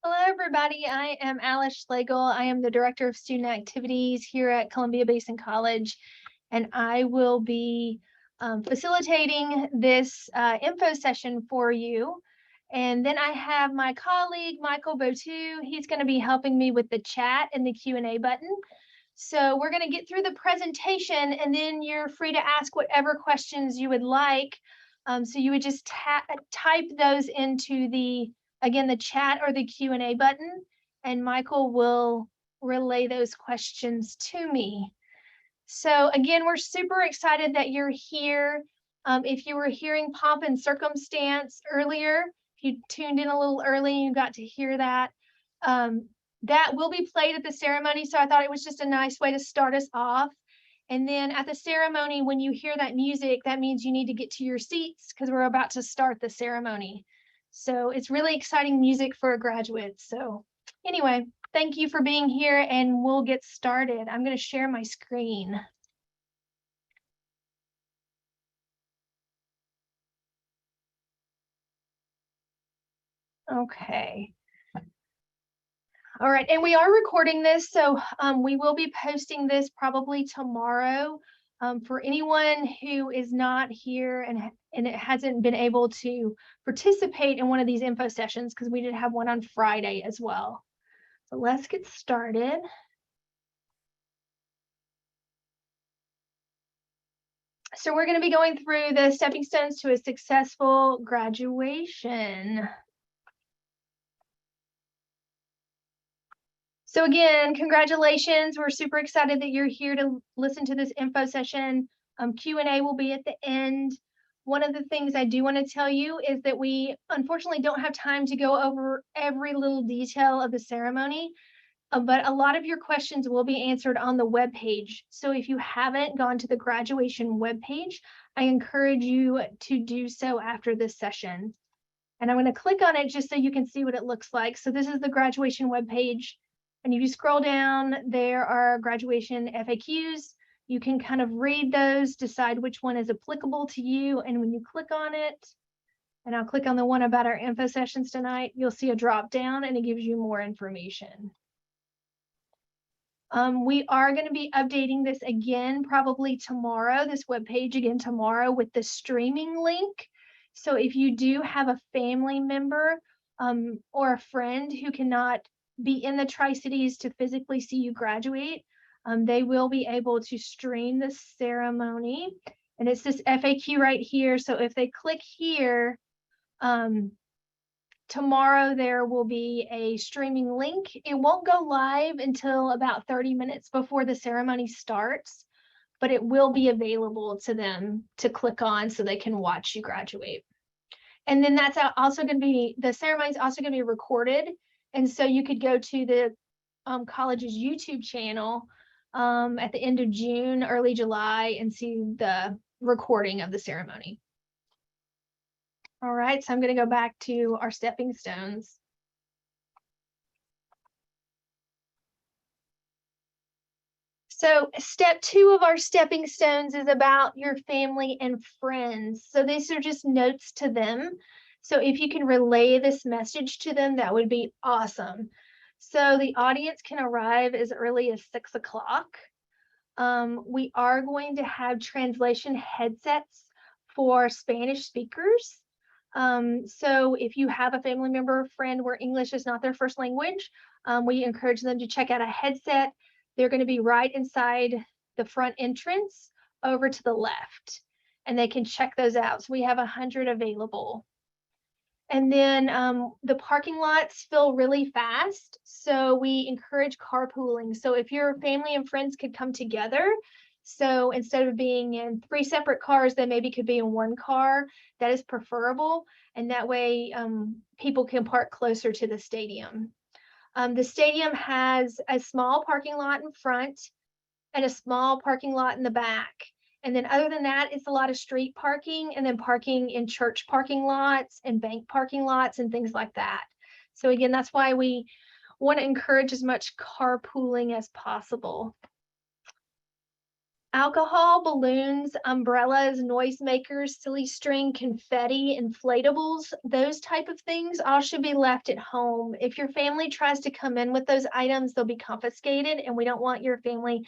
Hello, everybody. I am Alice Schlegel. I am the Director of Student Activities here at Columbia Basin College, and I will be facilitating this info session for you. And then I have my colleague, Michael Botu. He's going to be helping me with the chat and the Q&A button. So we're going to get through the presentation, and then you're free to ask whatever questions you would like. So you would just type those into the chat or the Q&A button, and Michael will relay those questions to me. So again, we're super excited that you're here. If you were hearing Pomp and Circumstance earlier, if you tuned in a little early, you got to hear that. That will be played at the ceremony, so I thought it was just a nice way to start us off. And then at the ceremony, when you hear that music, that means you need to get to your seats because we're about to start the ceremony. So it's really exciting music for a graduate. So anyway, thank you for being here, and we'll get started. I'm going to share my screen. Okay. All right, and we are recording this, so we will be posting this probably tomorrow. For anyone who is not here and it hasn't been able to participate in one of these info sessions, because we did have one on Friday as well. So let's get started. So we're going to be going through the stepping stones to a successful graduation. So again, congratulations. We're super excited that you're here to listen to this info session. Q&A will be at the end. One of the things I do want to tell you is that we unfortunately don't have time to go over every little detail of the ceremony, but a lot of your questions will be answered on the webpage. So if you haven't gone to the graduation webpage, I encourage you to do so after this session. And I'm going to click on it just so you can see what it looks like. So this is the graduation webpage. And if you scroll down, there are graduation FAQs. You can kind of read those, decide which one is applicable to you. And when you click on it, and I'll click on the one about our info sessions tonight, you'll see a drop down and it gives you more information. We are going to be updating this again, probably tomorrow, this webpage again tomorrow with the streaming link. So if you do have a family member or a friend who cannot be in the Tri-Cities to physically see you graduate, they will be able to stream the ceremony. And it's this FAQ right here. So if they click here, tomorrow there will be a streaming link. It won't go live until about 30 minutes before the ceremony starts, but it will be available to them to click on so they can watch you graduate. And then that's also going to be, the ceremony is also going to be recorded. And so you could go to the college's YouTube channel at the end of June, early July, and see the recording of the ceremony. All right, so I'm going to go back to our stepping stones. So step 2 of our stepping stones is about your family and friends. So these are just notes to them. So if you can relay this message to them, that would be awesome. So the audience can arrive as early as 6 o'clock. We are going to have translation headsets for Spanish speakers. So if you have a family member or friend where English is not their first language, we encourage them to check out a headset. They're going to be right inside the front entrance over to the left, and they can check those out. So we have 100 available. And then the parking lots fill really fast, so we encourage carpooling. So if your family and friends could come together, so instead of being in 3 separate cars, they maybe could be in 1 car. That is preferable, and that way people can park closer to the stadium. The stadium has a small parking lot in front and a small parking lot in the back. And then other than that, it's a lot of street parking and then parking in church parking lots and bank parking lots and things like that. So again, that's why we want to encourage as much carpooling as possible. Alcohol, balloons, umbrellas, noisemakers, silly string, confetti, inflatables, those type of things all should be left at home. If your family tries to come in with those items, they'll be confiscated, and we don't want your family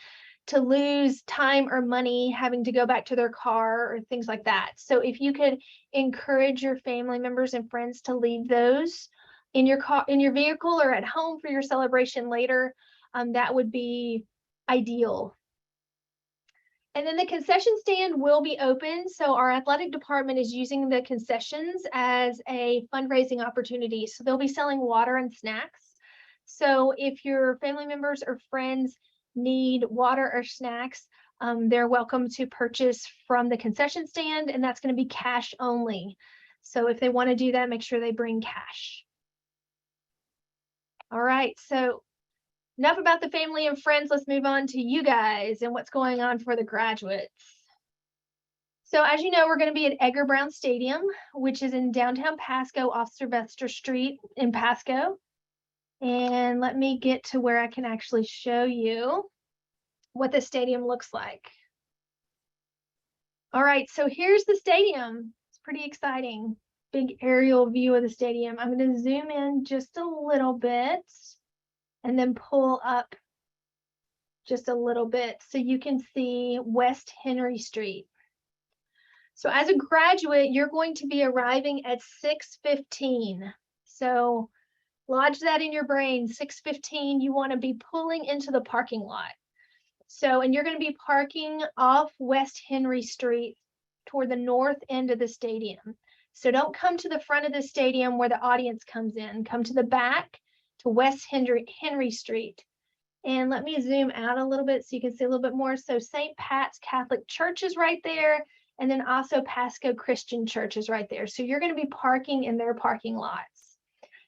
to lose time or money having to go back to their car or things like that. So if you could encourage your family members and friends to leave those in your car, in your vehicle, or at home for your celebration later, that would be ideal. And then the concession stand will be open. So our athletic department is using the concessions as a fundraising opportunity. So they'll be selling water and snacks. So if your family members or friends need water or snacks, they're welcome to purchase from the concession stand, and that's going to be cash only. So if they want to do that, make sure they bring cash. All right, so enough about the family and friends. Let's move on to you guys and what's going on for the graduates. So as you know, we're going to be at Edgar Brown Stadium, which is in downtown Pasco off Sylvester Street in Pasco. And let me get to where I can actually show you what the stadium looks like. All right, so here's the stadium. It's pretty exciting. Big aerial view of the stadium. I'm going to zoom in just a little bit and then pull up just a little bit so you can see West Henry Street. So as a graduate, you're going to be arriving at 6:15. So lodge that in your brain, 6:15, you want to be pulling into the parking lot. So, and you're going to be parking off West Henry Street toward the north end of the stadium. So don't come to the front of the stadium where the audience comes in. Come to the back to West Henry Street. And let me zoom out a little bit so you can see a little bit more. So St. Pat's Catholic Church is right there. And then also Pasco Christian Church is right there. So you're going to be parking in their parking lots.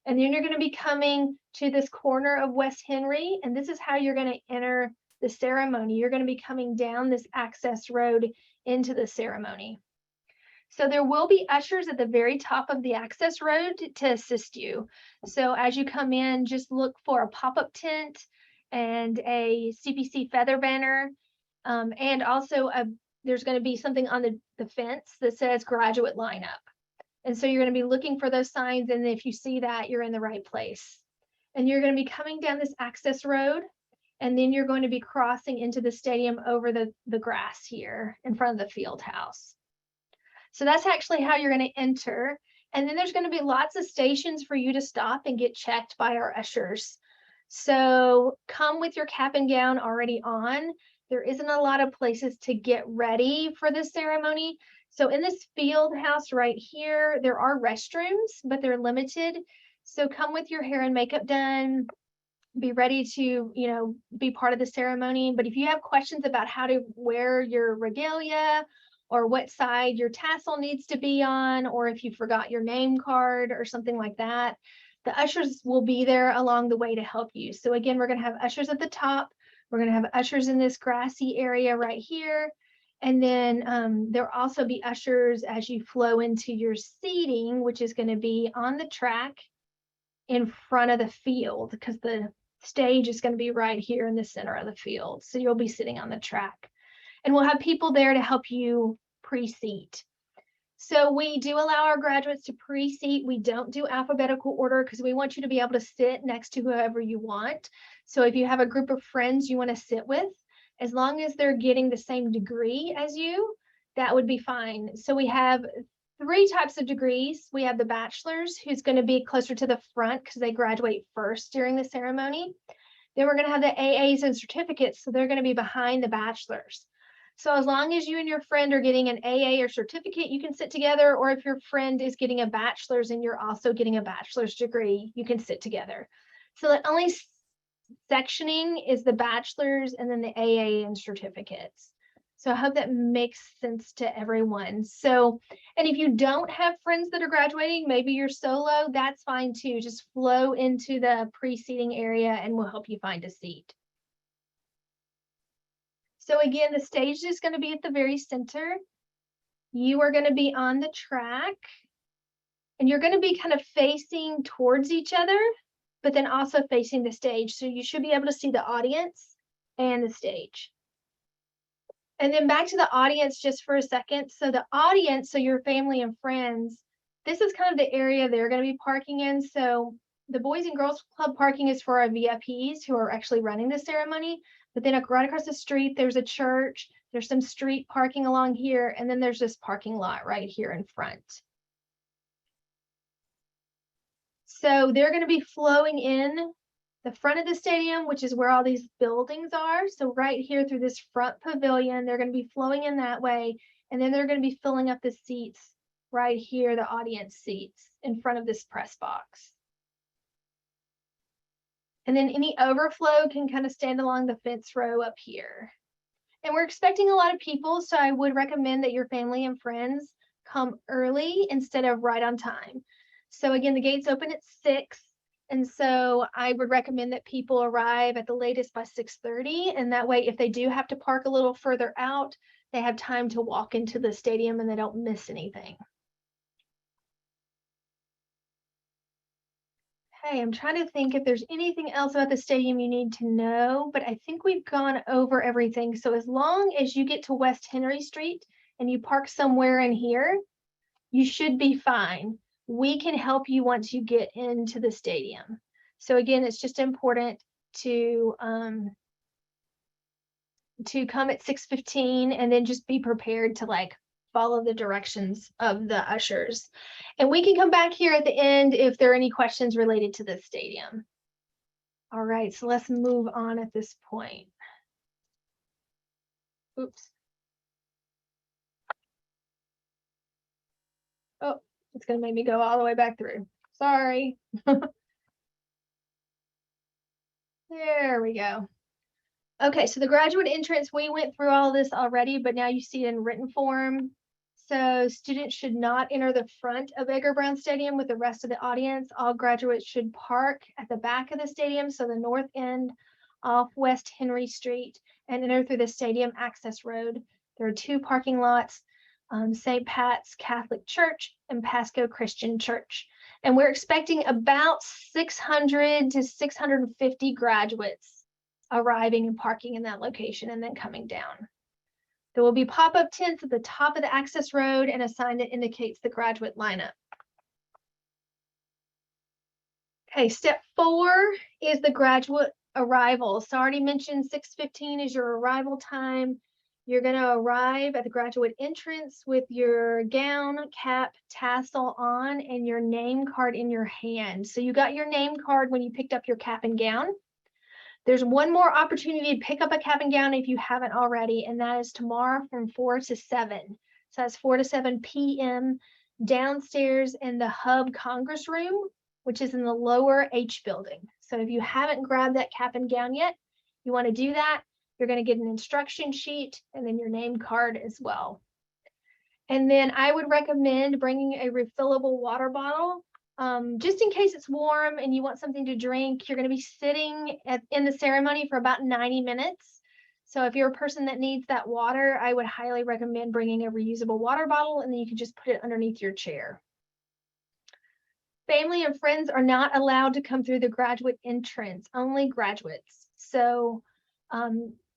And then you're going to be coming to this corner of West Henry. And this is how you're going to enter the ceremony. You're going to be coming down this access road into the ceremony. So there will be ushers at the very top of the access road to assist you. So as you come in, just look for a pop-up tent and a CPC feather banner. And also there's going to be something on the fence that says graduate lineup. And so you're going to be looking for those signs. And if you see that, you're in the right place. And you're going to be coming down this access road. And then you're going to be crossing into the stadium over the grass here in front of the field house. So that's actually how you're going to enter. And then there's going to be lots of stations for you to stop and get checked by our ushers. So come with your cap and gown already on. There isn't a lot of places to get ready for this ceremony. So in this field house right here, there are restrooms, but they're limited. So come with your hair and makeup done. Be ready to, be part of the ceremony. But if you have questions about how to wear your regalia or what side your tassel needs to be on, or if you forgot your name card or something like that, the ushers will be there along the way to help you. So again, we're going to have ushers at the top. We're going to have ushers in this grassy area right here. And then there'll also be ushers as you flow into your seating, which is going to be on the track in front of the field, because the stage is going to be right here in the center of the field. So you'll be sitting on the track. And we'll have people there to help you pre-seat. So we do allow our graduates to pre-seat. We don't do alphabetical order because we want you to be able to sit next to whoever you want. So if you have a group of friends you want to sit with, as long as they're getting the same degree as you, that would be fine. So we have 3 types of degrees. We have the bachelor's, who's going to be closer to the front because they graduate first during the ceremony. Then we're going to have the AAs and certificates, so they're going to be behind the bachelor's. So as long as you and your friend are getting an AA or certificate, you can sit together. Or if your friend is getting a bachelor's and you're also getting a bachelor's degree, you can sit together. So the only sectioning is the bachelor's and then the AA and certificates. So I hope that makes sense to everyone. So, and if you don't have friends that are graduating, maybe you're solo, that's fine too. Just flow into the pre-seating area and we'll help you find a seat. So again, the stage is going to be at the very center. You are going to be on the track and you're going to be kind of facing towards each other, but then also facing the stage. So you should be able to see the audience and the stage. And then back to the audience just for a second. So the audience, so your family and friends, this is kind of the area they're going to be parking in. So the Boys and Girls Club parking is for our VIPs who are actually running the ceremony. But then right across the street, there's a church. There's some street parking along here. And then there's this parking lot right here in front. So they're going to be flowing in the front of the stadium, which is where all these buildings are. So right here through this front pavilion, they're going to be flowing in that way. And then they're going to be filling up the seats right here, the audience seats in front of this press box. And then any overflow can kind of stand along the fence row up here. And we're expecting a lot of people, so I would recommend that your family and friends come early instead of right on time. So again, the gates open at 6. And so I would recommend that people arrive at the latest by 6:30. And that way, if they do have to park a little further out, they have time to walk into the stadium and they don't miss anything. Okay, I'm trying to think if there's anything else about the stadium you need to know, but I think we've gone over everything. So as long as you get to West Henry Street and you park somewhere in here, you should be fine. We can help you once you get into the stadium. So again, it's just important to come at 6:15 and then just be prepared to like follow the directions of the ushers. And we can come back here at the end if there are any questions related to the stadium. All right, so let's move on at this point. Oops. Oh, it's going to make me go all the way back through. Sorry. There we go. Okay, so the graduate entrance, we went through all this already, but now you see it in written form. So students should not enter the front of Edgar Brown Stadium with the rest of the audience. All graduates should park at the back of the stadium, so the north end off West Henry Street, and enter through the stadium access road. There are 2 parking lots, St. Pat's Catholic Church and Pasco Christian Church. And we're expecting about 600 to 650 graduates arriving and parking in that location and then coming down. There will be pop-up tents at the top of the access road and a sign that indicates the graduate lineup. Okay, step 4 is the graduate arrival. So I already mentioned 6:15 is your arrival time. You're going to arrive at the graduate entrance with your gown, cap, tassel on, and your name card in your hand. So you got your name card when you picked up your cap and gown. There's one more opportunity to pick up a cap and gown if you haven't already, and that is tomorrow from 4 to 7. So that's 4 to 7 p.m. downstairs in the Hub Congress Room, which is in the lower H building. So if you haven't grabbed that cap and gown yet, you want to do that. You're going to get an instruction sheet and then your name card as well. And then I would recommend bringing a refillable water bottle. Just in case it's warm and you want something to drink. You're going to be sitting in the ceremony for about 90 minutes. So if you're a person that needs that water, I would highly recommend bringing a reusable water bottle, and then you can just put it underneath your chair. Family and friends are not allowed to come through the graduate entrance, only graduates. So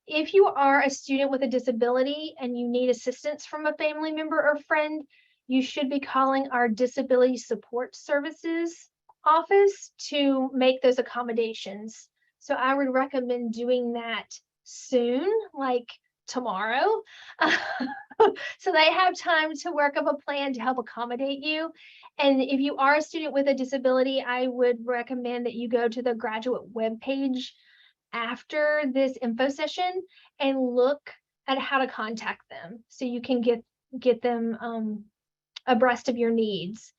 if you are a student with a disability and you need assistance from a family member or friend, you should be calling our Disability Support Services office to make those accommodations. So I would recommend doing that soon, like tomorrow. So they have time to work up a plan to help accommodate you. And if you are a student with a disability, I would recommend that you go to the graduate webpage after this info session and look at how to contact them so you can get them abreast of your needs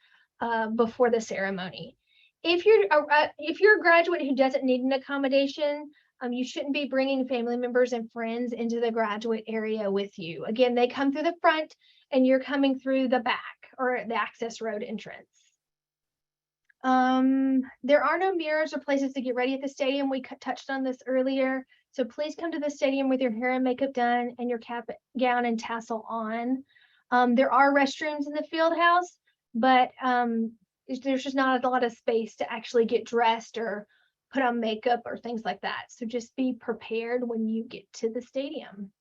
before the ceremony. If you're a graduate who doesn't need an accommodation, you shouldn't be bringing family members and friends into the graduate area with you. Again, they come through the front and you're coming through the back or the access road entrance. There are no mirrors or places to get ready at the stadium. We touched on this earlier. So please come to the stadium with your hair and makeup done and your cap, gown, and tassel on. There are restrooms in the field house, but there's just not a lot of space to actually get dressed or put on makeup or things like that. So just be prepared when you get to the stadium.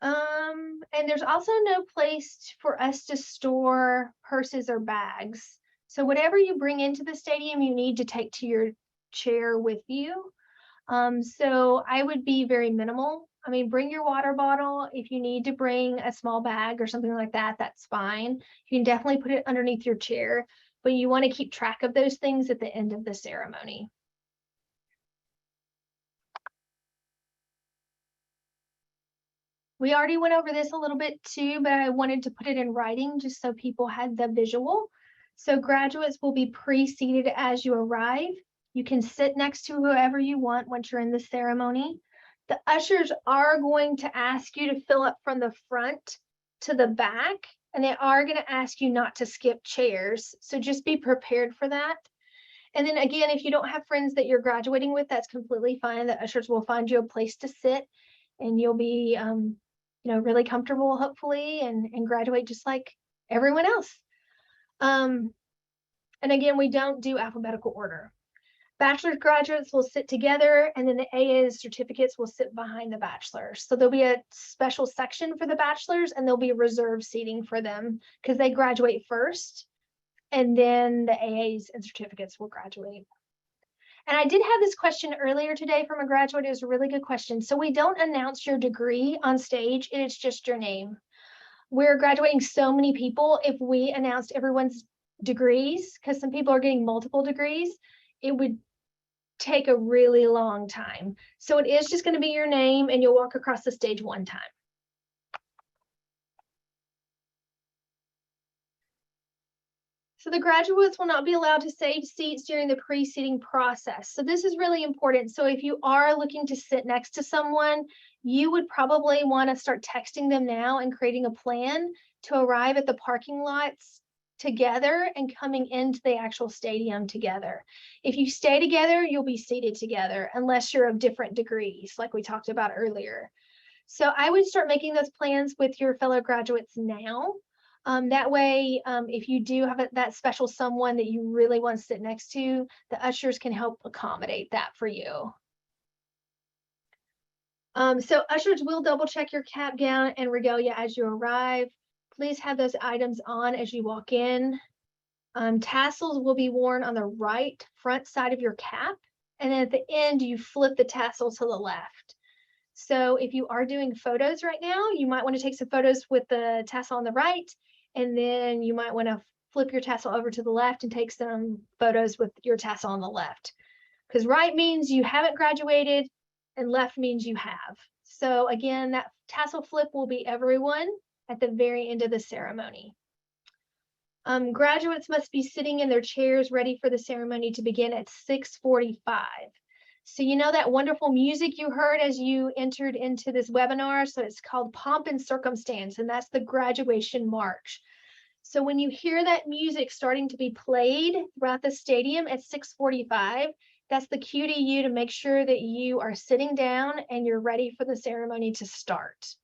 And there's also no place for us to store purses or bags. So whatever you bring into the stadium, you need to take to your chair with you. So I would be very minimal. I mean, bring your water bottle. If you need to bring a small bag or something like that, that's fine. You can definitely put it underneath your chair, but you want to keep track of those things at the end of the ceremony. We already went over this a little bit too, but I wanted to put it in writing just so people had the visual. So graduates will be pre-seated as you arrive. You can sit next to whoever you want once you're in the ceremony. The ushers are going to ask you to fill up from the front to the back, and they are going to ask you not to skip chairs. So just be prepared for that. And then again, if you don't have friends that you're graduating with, that's completely fine. The ushers will find you a place to sit, and you'll be really comfortable, hopefully, and graduate just like everyone else. And again, we don't do alphabetical order. Bachelor's graduates will sit together, and then the AA certificates will sit behind the bachelors. So there'll be a special section for the bachelors, and there'll be reserved seating for them because they graduate first, and then the AAs and certificates will graduate. And I did have this question earlier today from a graduate. It was a really good question. So we don't announce your degree on stage, it's just your name. We're graduating so many people. If we announced everyone's degrees, because some people are getting multiple degrees, it would take a really long time. So it is just going to be your name, and you'll walk across the stage one time. So the graduates will not be allowed to save seats during the pre-seating process. So this is really important. So if you are looking to sit next to someone, you would probably want to start texting them now and creating a plan to arrive at the parking lots together and coming into the actual stadium together. If you stay together, you'll be seated together unless you're of different degrees, like we talked about earlier. So I would start making those plans with your fellow graduates now. That way, if you do have that special someone that you really want to sit next to, the ushers can help accommodate that for you. So ushers will double check your cap, gown, and regalia as you arrive. Please have those items on as you walk in. Tassels will be worn on the right front side of your cap, and then at the end, you flip the tassel to the left. So if you are doing photos right now, you might want to take some photos with the tassel on the right, and then you might want to flip your tassel over to the left and take some photos with your tassel on the left. Because right means you haven't graduated and left means you have. So again, that tassel flip will be everyone at the very end of the ceremony. Graduates must be sitting in their chairs ready for the ceremony to begin at 6:45. So you know that wonderful music you heard as you entered into this webinar? So it's called Pomp and Circumstance, and that's the graduation march. So when you hear that music starting to be played throughout the stadium at 6:45, that's the cue to you to make sure that you are sitting down and you're ready for the ceremony to start.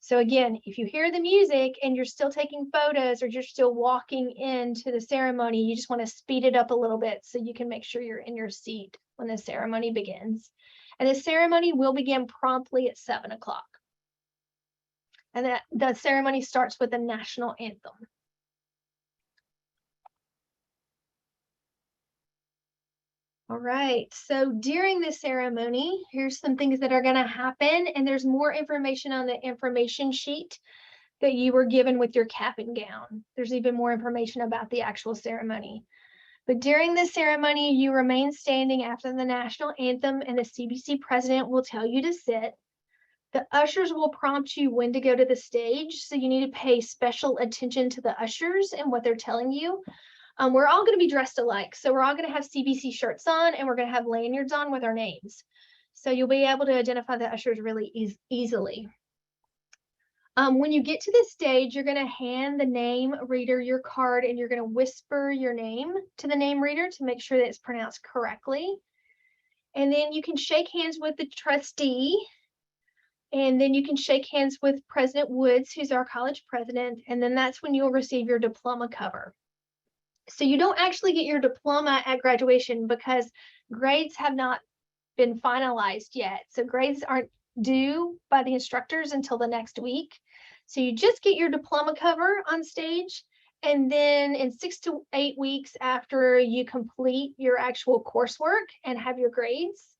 So again, if you hear the music and you're still taking photos or you're still walking into the ceremony, you just want to speed it up a little bit so you can make sure you're in your seat when the ceremony begins. And the ceremony will begin promptly at 7 o'clock. And the ceremony starts with the National Anthem. All right, so during the ceremony, here's some things that are going to happen, and there's more information on the information sheet that you were given with your cap and gown. There's even more information about the actual ceremony. But during the ceremony, you remain standing after the National Anthem, and the CBC president will tell you to sit. The ushers will prompt you when to go to the stage, so you need to pay special attention to the ushers and what they're telling you. We're all going to be dressed alike. So we're all going to have CBC shirts on, and we're going to have lanyards on with our names. So you'll be able to identify the ushers really easily. When you get to the stage, you're going to hand the name reader your card, and you're going to whisper your name to the name reader to make sure that it's pronounced correctly. And then you can shake hands with the trustee. And then you can shake hands with President Woods, who's our college president. And then that's when you'll receive your diploma cover. So you don't actually get your diploma at graduation because grades have not been finalized yet. So grades aren't due by the instructors until the next week. So you just get your diploma cover on stage, and then in 6 to 8 weeks after you complete your actual coursework and have your grades,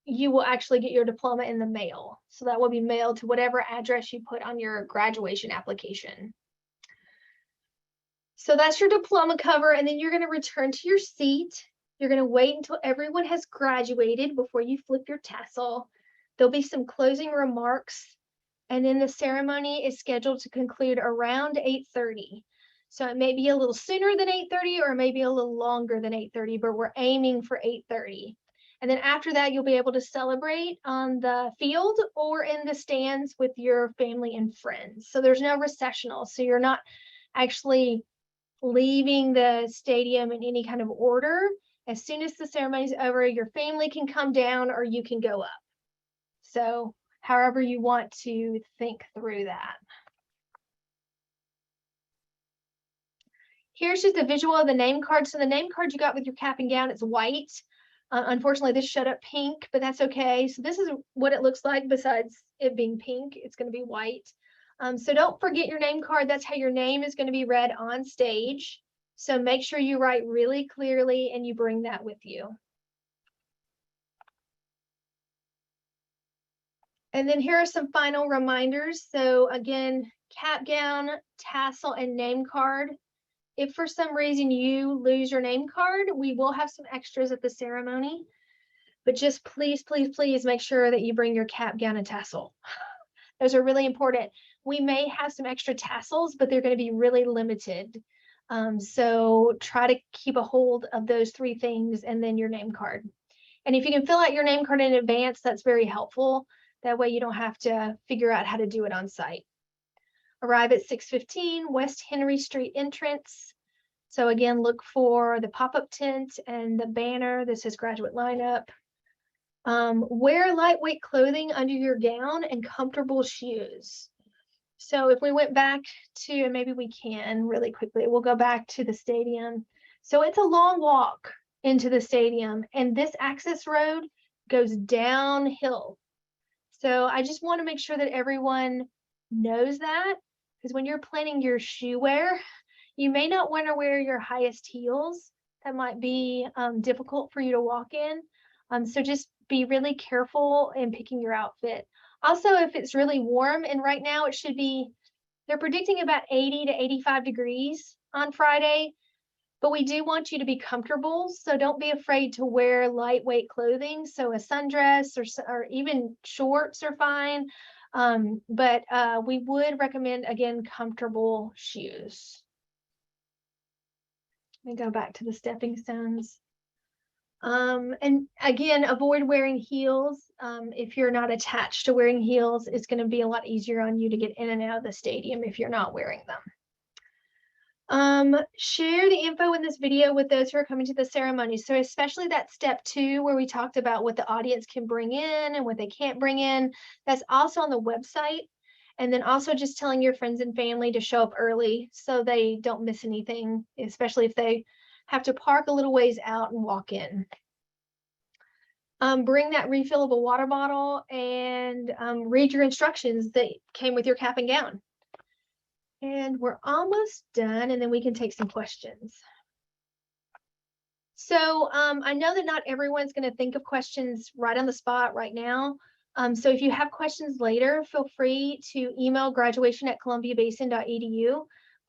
you will actually get your diploma in the mail. So that will be mailed to whatever address you put on your graduation application. So that's your diploma cover, and then you're going to return to your seat. You're going to wait until everyone has graduated before you flip your tassel. There'll be some closing remarks, and then the ceremony is scheduled to conclude around 8:30. So it may be a little sooner than 8:30 or maybe a little longer than 8:30, but we're aiming for 8:30. And then after that, you'll be able to celebrate on the field or in the stands with your family and friends. So there's no recessional. So you're not actually leaving the stadium in any kind of order. As soon as the ceremony is over, your family can come down or you can go up. So however you want to think through that. Here's just a visual of the name card. So the name card you got with your cap and gown, it's white. Unfortunately, this showed up pink, but that's okay. So this is what it looks like besides it being pink. It's going to be white. So don't forget your name card. That's how your name is going to be read on stage. So make sure you write really clearly and you bring that with you. And then here are some final reminders. So again, cap, gown, tassel, and name card. If for some reason you lose your name card, we will have some extras at the ceremony. But just please, please, please make sure that you bring your cap, gown, and tassel. Those are really important. We may have some extra tassels, but they're going to be really limited. So try to keep a hold of those 3 things and then your name card. And if you can fill out your name card in advance, that's very helpful. That way you don't have to figure out how to do it on site. Arrive at 6:15 West Henry Street entrance. So again, look for the pop-up tent and the banner that says graduate lineup. Wear lightweight clothing under your gown and comfortable shoes. So if we went back to, and maybe we can really quickly, we'll go back to the stadium. So it's a long walk into the stadium, and this access road goes downhill. So I just want to make sure that everyone knows that, because when you're planning your shoe wear, you may not want to wear your highest heels. That might be difficult for you to walk in. So just be really careful in picking your outfit. Also, if it's really warm, and right now it should be, they're predicting about 80 to 85 degrees on Friday, but we do want you to be comfortable. So don't be afraid to wear lightweight clothing. So a sundress or even shorts are fine. But we would recommend, again, comfortable shoes. Let me go back to the stepping stones. And again, avoid wearing heels. If you're not attached to wearing heels, it's going to be a lot easier on you to get in and out of the stadium if you're not wearing them. Share the info in this video with those who are coming to the ceremony. So especially that step 2, where we talked about what the audience can bring in and what they can't bring in, that's also on the website. And then also just telling your friends and family to show up early so they don't miss anything, especially if they have to park a little ways out and walk in. Bring that refillable water bottle and read your instructions that came with your cap and gown. And we're almost done, and then we can take some questions. So I know that not everyone's going to think of questions right on the spot right now. So if you have questions later, feel free to email graduation@columbiabasin.edu.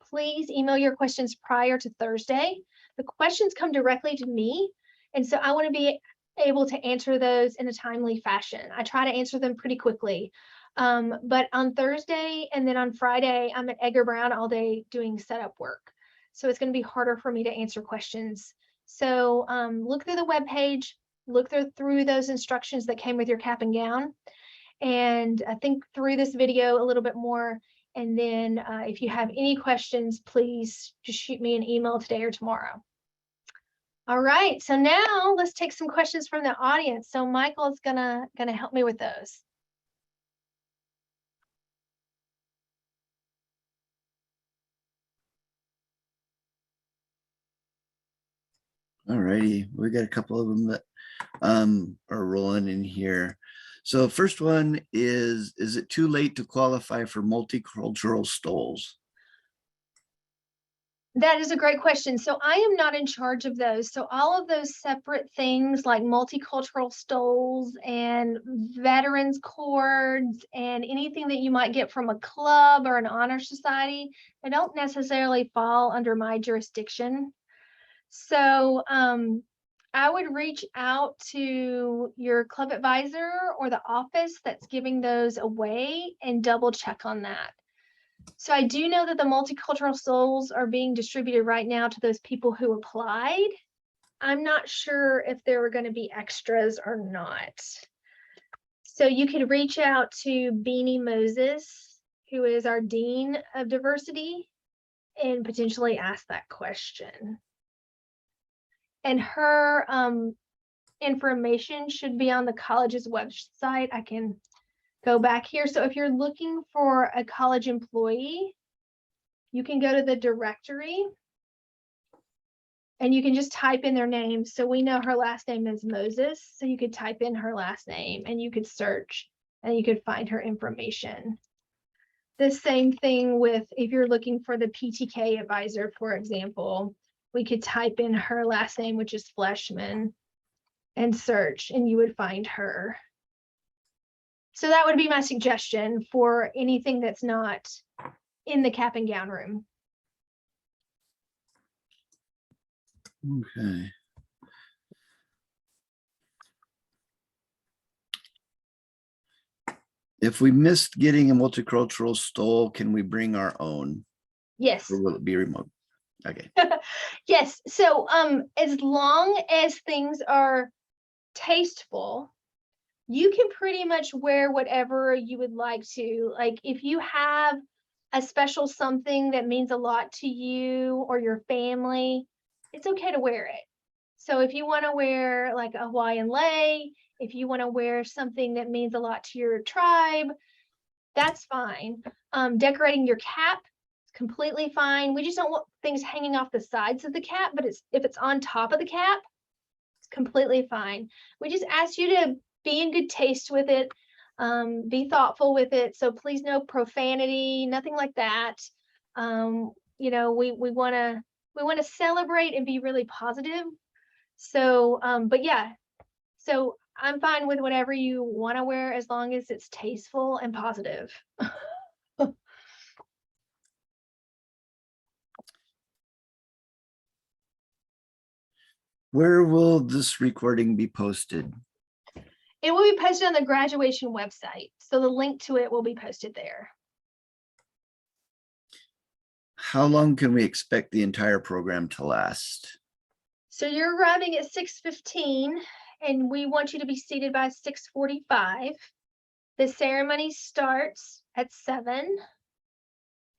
Please email your questions prior to Thursday. The questions come directly to me, and so I want to be able to answer those in a timely fashion. I try to answer them pretty quickly. But on Thursday and then on Friday, I'm at Edgar Brown all day doing setup work. So it's going to be harder for me to answer questions. So look through the webpage, look through those instructions that came with your cap and gown, and think through this video a little bit more. And then if you have any questions, please just shoot me an email today or tomorrow. All right, so now let's take some questions from the audience. So Michael's gonna help me with those. All righty, we got a couple of them that are rolling in here. So first one is it too late to qualify for multicultural stoles? That is a great question. So I am not in charge of those. So all of those separate things like multicultural stoles and veterans cords and anything that you might get from a club or an honor society, they don't necessarily fall under my jurisdiction. So I would reach out to your club advisor or the office that's giving those away and double check on that. So I do know that the multicultural souls are being distributed right now to those people who applied. I'm not sure if there were going to be extras or not. So you could reach out to Beanie Moses, who is our Dean of Diversity, and potentially ask that question. And her information should be on the college's website. I can go back here. So if you're looking for a college employee, you can go to the directory and you can just type in their name. So we know her last name is Moses. So you could type in her last name and you could search and you could find her information. The same thing with if you're looking for the PTK advisor, for example, we could type in her last name, which is Fleshman, and search and you would find her. So that would be my suggestion for anything that's not in the cap and gown room. Okay. If we missed getting a multicultural stole, can we bring our own? Yes. Or will it be remote? Okay. Yes. So as long as things are tasteful, you can pretty much wear whatever you would like to. Like if you have a special something that means a lot to you or your family, it's okay to wear it. So if you want to wear like a Hawaiian lei, if you want to wear something that means a lot to your tribe, that's fine. Decorating your cap is completely fine. We just don't want things hanging off the sides of the cap, but if it's on top of the cap, it's completely fine. We just ask you to be in good taste with it, be thoughtful with it. So please no profanity, nothing like that. You know, we want to celebrate and be really positive. So, but yeah, so I'm fine with whatever you want to wear as long as it's tasteful and positive. Where will this recording be posted? It will be posted on the graduation website. So the link to it will be posted there. How long can we expect the entire program to last? So you're arriving at 6:15 and we want you to be seated by 6:45. The ceremony starts at 7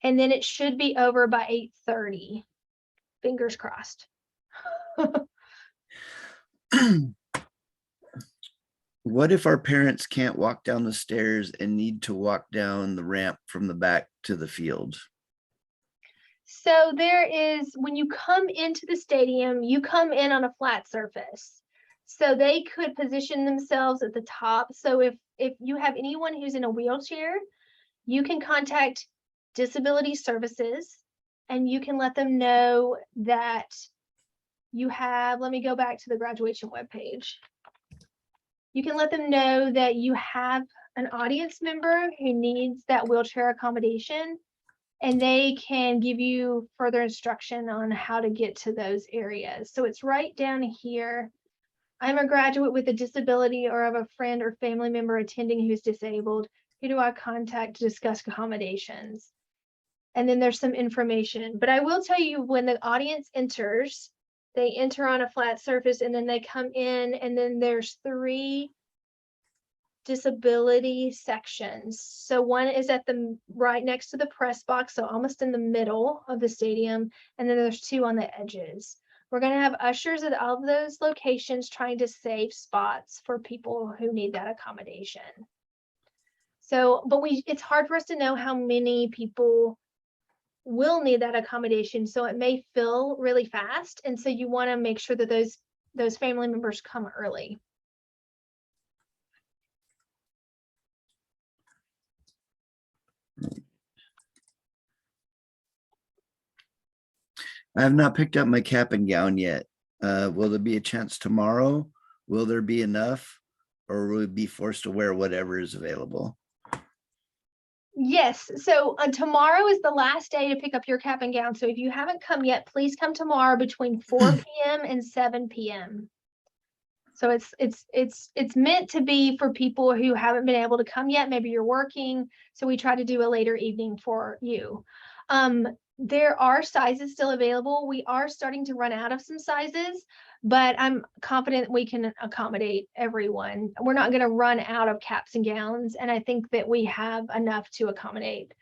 and then it should be over by 8:30. Fingers crossed. What if our parents can't walk down the stairs and need to walk down the ramp from the back to the field? So there is, when you come into the stadium, you come in on a flat surface. So they could position themselves at the top. So if you have anyone who's in a wheelchair, you can contact Disability Services and you can let them know that you have, let me go back to the graduation webpage. You can let them know that you have an audience member who needs that wheelchair accommodation, and they can give you further instruction on how to get to those areas. So it's right down here. I'm a graduate with a disability or of a friend or family member attending who's disabled. Who do I contact to discuss accommodations? And then there's some information. But I will tell you, when the audience enters, they enter on a flat surface and then they come in, and then there's 3 disability sections. So one is at the right next to the press box, so almost in the middle of the stadium, and then there's 2 on the edges. We're going to have ushers at all of those locations trying to save spots for people who need that accommodation. So, but it's hard for us to know how many people will need that accommodation, so it may fill really fast, and so you want to make sure that those family members come early. I have not picked up my cap and gown yet. Will there be a chance tomorrow? Will there be enough? Or will we be forced to wear whatever is available? Yes, so tomorrow is the last day to pick up your cap and gown. So if you haven't come yet, please come tomorrow between 4 p.m. and 7 p.m. So it's meant to be for people who haven't been able to come yet. Maybe you're working, so we try to do a later evening for you. There are sizes still available. We are starting to run out of some sizes, but I'm confident we can accommodate everyone. We're not going to run out of caps and gowns, and I think that we have enough to accommodate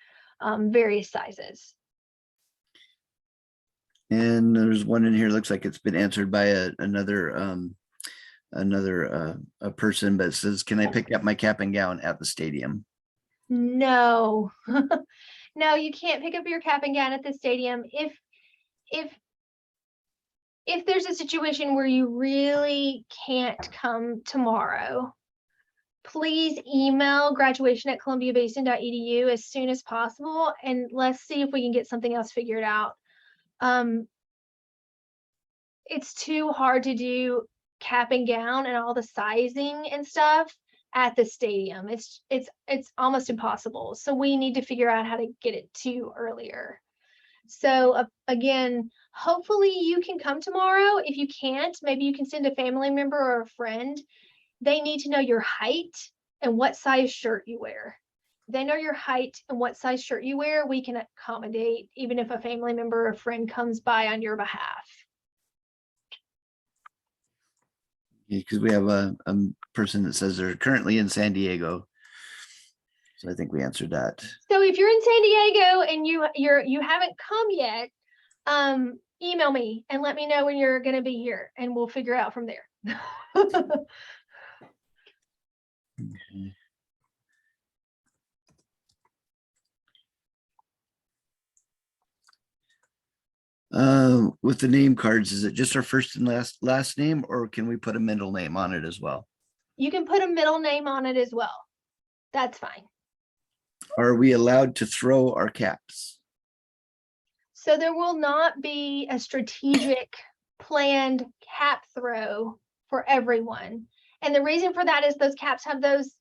various sizes. And there's one in here, looks like it's been answered by another a person, but it says, can I pick up my cap and gown at the stadium? No, no, you can't pick up your cap and gown at the stadium. If there's a situation where you really can't come tomorrow, please email graduation@columbiabasin.edu as soon as possible, and let's see if we can get something else figured out. It's too hard to do cap and gown and all the sizing and stuff at the stadium. It's almost impossible. So we need to figure out how to get it to you earlier. So again, hopefully you can come tomorrow. If you can't, maybe you can send a family member or a friend. They need to know your height and what size shirt you wear. If they know your height and what size shirt you wear, we can accommodate even if a family member or a friend comes by on your behalf. Because we have a person that says they're currently in San Diego. So I think we answered that. So if you're in San Diego and you haven't come yet, email me and let me know when you're going to be here, and we'll figure out from there. Okay. With the name cards, is it just our first and last name, or can we put a middle name on it as well? You can put a middle name on it as well. That's fine. Are we allowed to throw our caps? So there will not be a strategic planned cap throw for everyone. And the reason for that is those caps have those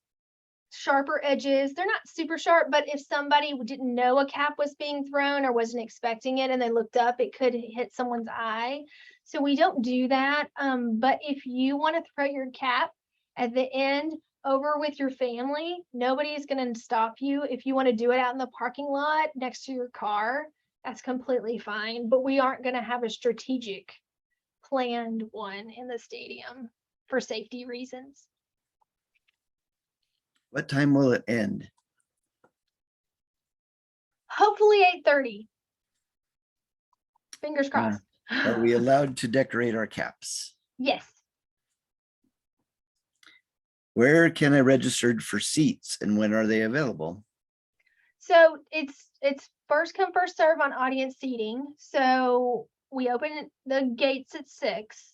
sharper edges. They're not super sharp, but if somebody didn't know a cap was being thrown or wasn't expecting it and they looked up, it could hit someone's eye. So we don't do that. But if you want to throw your cap at the end over with your family, nobody is going to stop you. If you want to do it out in the parking lot next to your car, that's completely fine. But we aren't going to have a strategic planned one in the stadium for safety reasons. What time will it end? Hopefully 8:30. Fingers crossed. Are we allowed to decorate our caps? Yes. Where can I register for seats and when are they available? So it's first come, first serve on audience seating. So we open the gates at 6.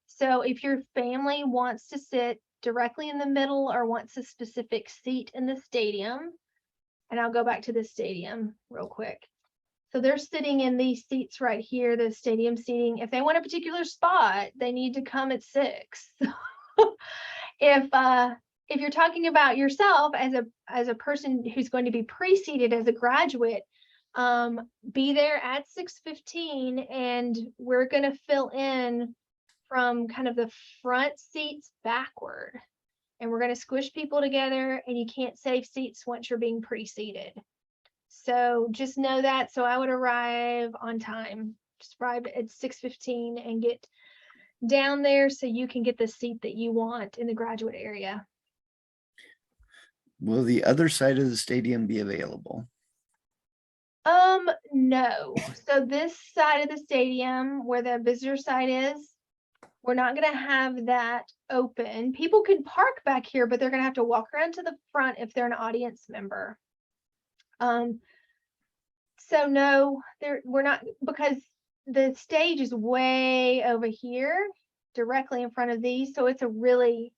So if your family wants to sit directly in the middle or wants a specific seat in the stadium, and I'll go back to the stadium real quick. So they're sitting in these seats right here, the stadium seating. If they want a particular spot, they need to come at 6. If you're talking about yourself as a person who's going to be pre-seated as a graduate, be there at 6:15, and we're going to fill in from kind of the front seats backward, and we're going to squish people together, and you can't save seats once you're being pre-seated. So just know that. So I would arrive on time, just arrive at 6:15 and get down there so you can get the seat that you want in the graduate area. Will the other side of the stadium be available? No. So this side of the stadium where the visitor side is, we're not going to have that open. People can park back here, but they're going to have to walk around to the front if they're an audience member. So no, we're not, because the stage is way over here, directly in front of these. So it's you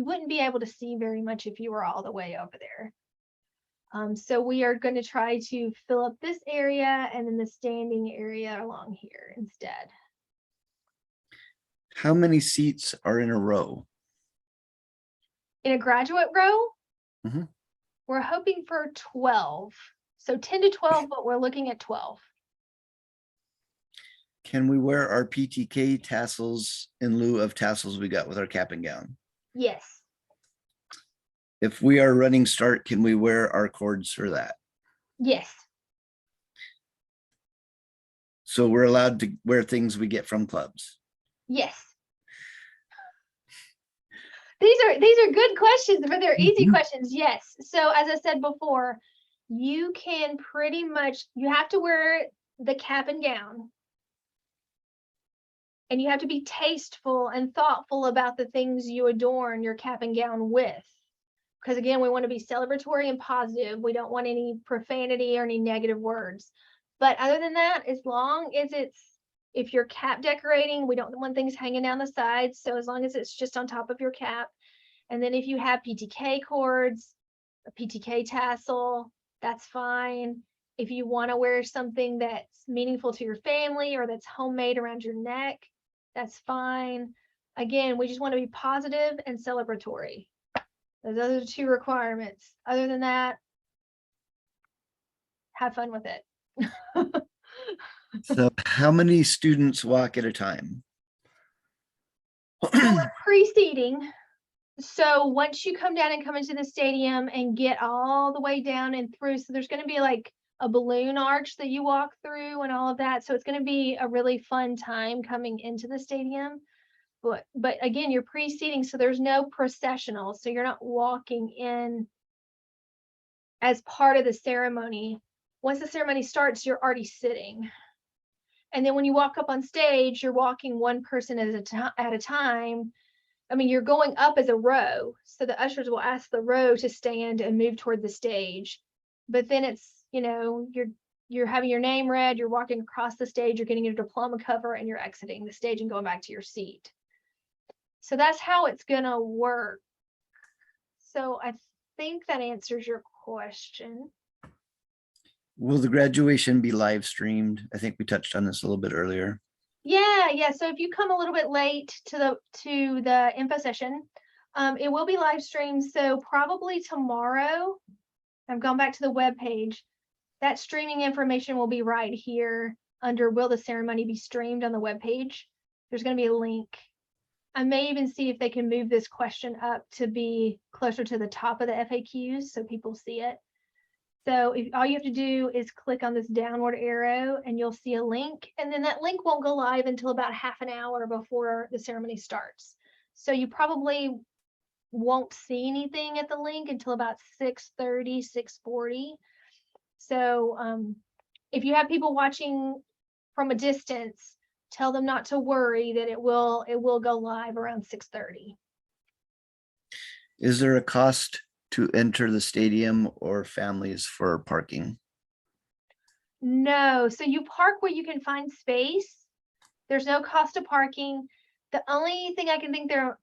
wouldn't be able to see very much if you were all the way over there. So we are going to try to fill up this area and then the standing area along here instead. How many seats are in a row? In a graduate row, Mhm. we're hoping for 12. So 10 to 12, but we're looking at 12. Can we wear our PTK tassels in lieu of tassels we got with our cap and gown? Yes. If we are running start, can we wear our cords for that? Yes. So we're allowed to wear things we get from clubs. Yes. These are good questions, but they're easy questions. Yes. So as I said before, you can pretty much, you have to wear the cap and gown. And you have to be tasteful and thoughtful about the things you adorn your cap and gown with. Because again, we want to be celebratory and positive. We don't want any profanity or any negative words. But other than that, as long as if you're cap decorating, we don't want things hanging down the sides. So as long as it's just on top of your cap. And then if you have PTK cords, a PTK tassel, that's fine. If you want to wear something that's meaningful to your family or that's homemade around your neck, that's fine. Again, we just want to be positive and celebratory. Those are the 2 requirements. Other than that, have fun with it. So how many students walk at a time? So we're pre-seating. So once you come down and come into the stadium and get all the way down and through, so there's going to be like a balloon arch that you walk through and all of that. So it's going to be a really fun time coming into the stadium. But again, you're pre-seating, so there's no processional. So you're not walking in as part of the ceremony. Once the ceremony starts, you're already sitting. And then when you walk up on stage, you're walking one person at a time. I mean, you're going up as a row. So the ushers will ask the row to stand and move toward the stage. But then it's, you're having your name read, you're walking across the stage, you're getting your diploma cover, and you're exiting the stage and going back to your seat. So that's how it's gonna work. So I think that answers your question. Will the graduation be live streamed? I think we touched on this a little bit earlier. Yeah. So if you come a little bit late to the info session, it will be live streamed. So probably tomorrow, I've gone back to the web page. That streaming information will be right here under will the ceremony be streamed on the web page. There's going to be a link. I may even see if they can move this question up to be closer to the top of the FAQs so people see it. So all you have to do is click on this downward arrow and you'll see a link. And then that link won't go live until about half an hour before the ceremony starts. So you probably won't see anything at the link until about 6:30, 6:40. So if you have people watching from a distance, tell them not to worry, that it will go live around 6:30. Is there a cost to enter the stadium or families for parking? No, so you park where you can find space. There's no cost of parking. The only thing I can think that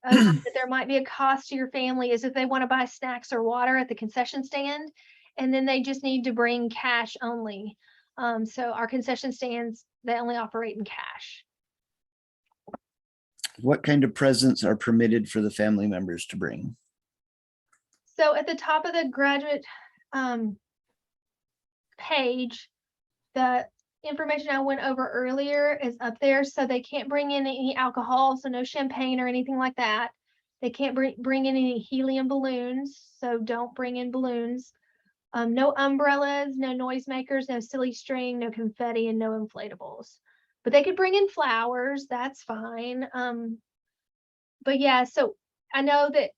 there might be a cost to your family is if they want to buy snacks or water at the concession stand, and then they just need to bring cash only. So our concession stands, they only operate in cash. What kind of presents are permitted for the family members to bring? So at the top of the graduate page, the information I went over earlier is up there. So they can't bring in any alcohol, so no champagne or anything like that. They can't bring in any helium balloons, so don't bring in balloons. No umbrellas, no noisemakers, no silly string, no confetti, and no inflatables. But they could bring in flowers, that's fine. But yeah, so I know that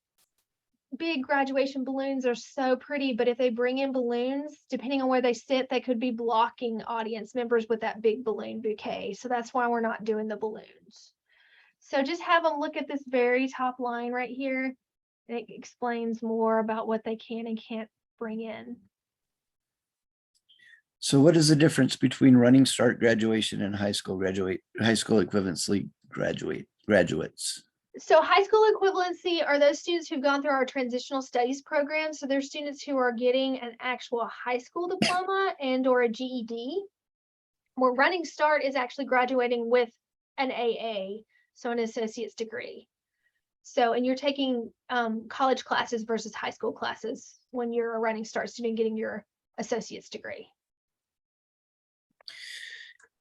big graduation balloons are so pretty, but if they bring in balloons, depending on where they sit, they could be blocking audience members with that big balloon bouquet. So that's why we're not doing the balloons. So just have them look at this very top line right here. It explains more about what they can and can't bring in. So what is the difference between running start graduation and high school equivalency graduates? So high school equivalency are those students who've gone through our transitional studies program. So they're students who are getting an actual high school diploma and or a GED. Where Running Start is actually graduating with an AA, so an associate's degree. So, and you're taking college classes versus high school classes when you're a Running Start student getting your associate's degree.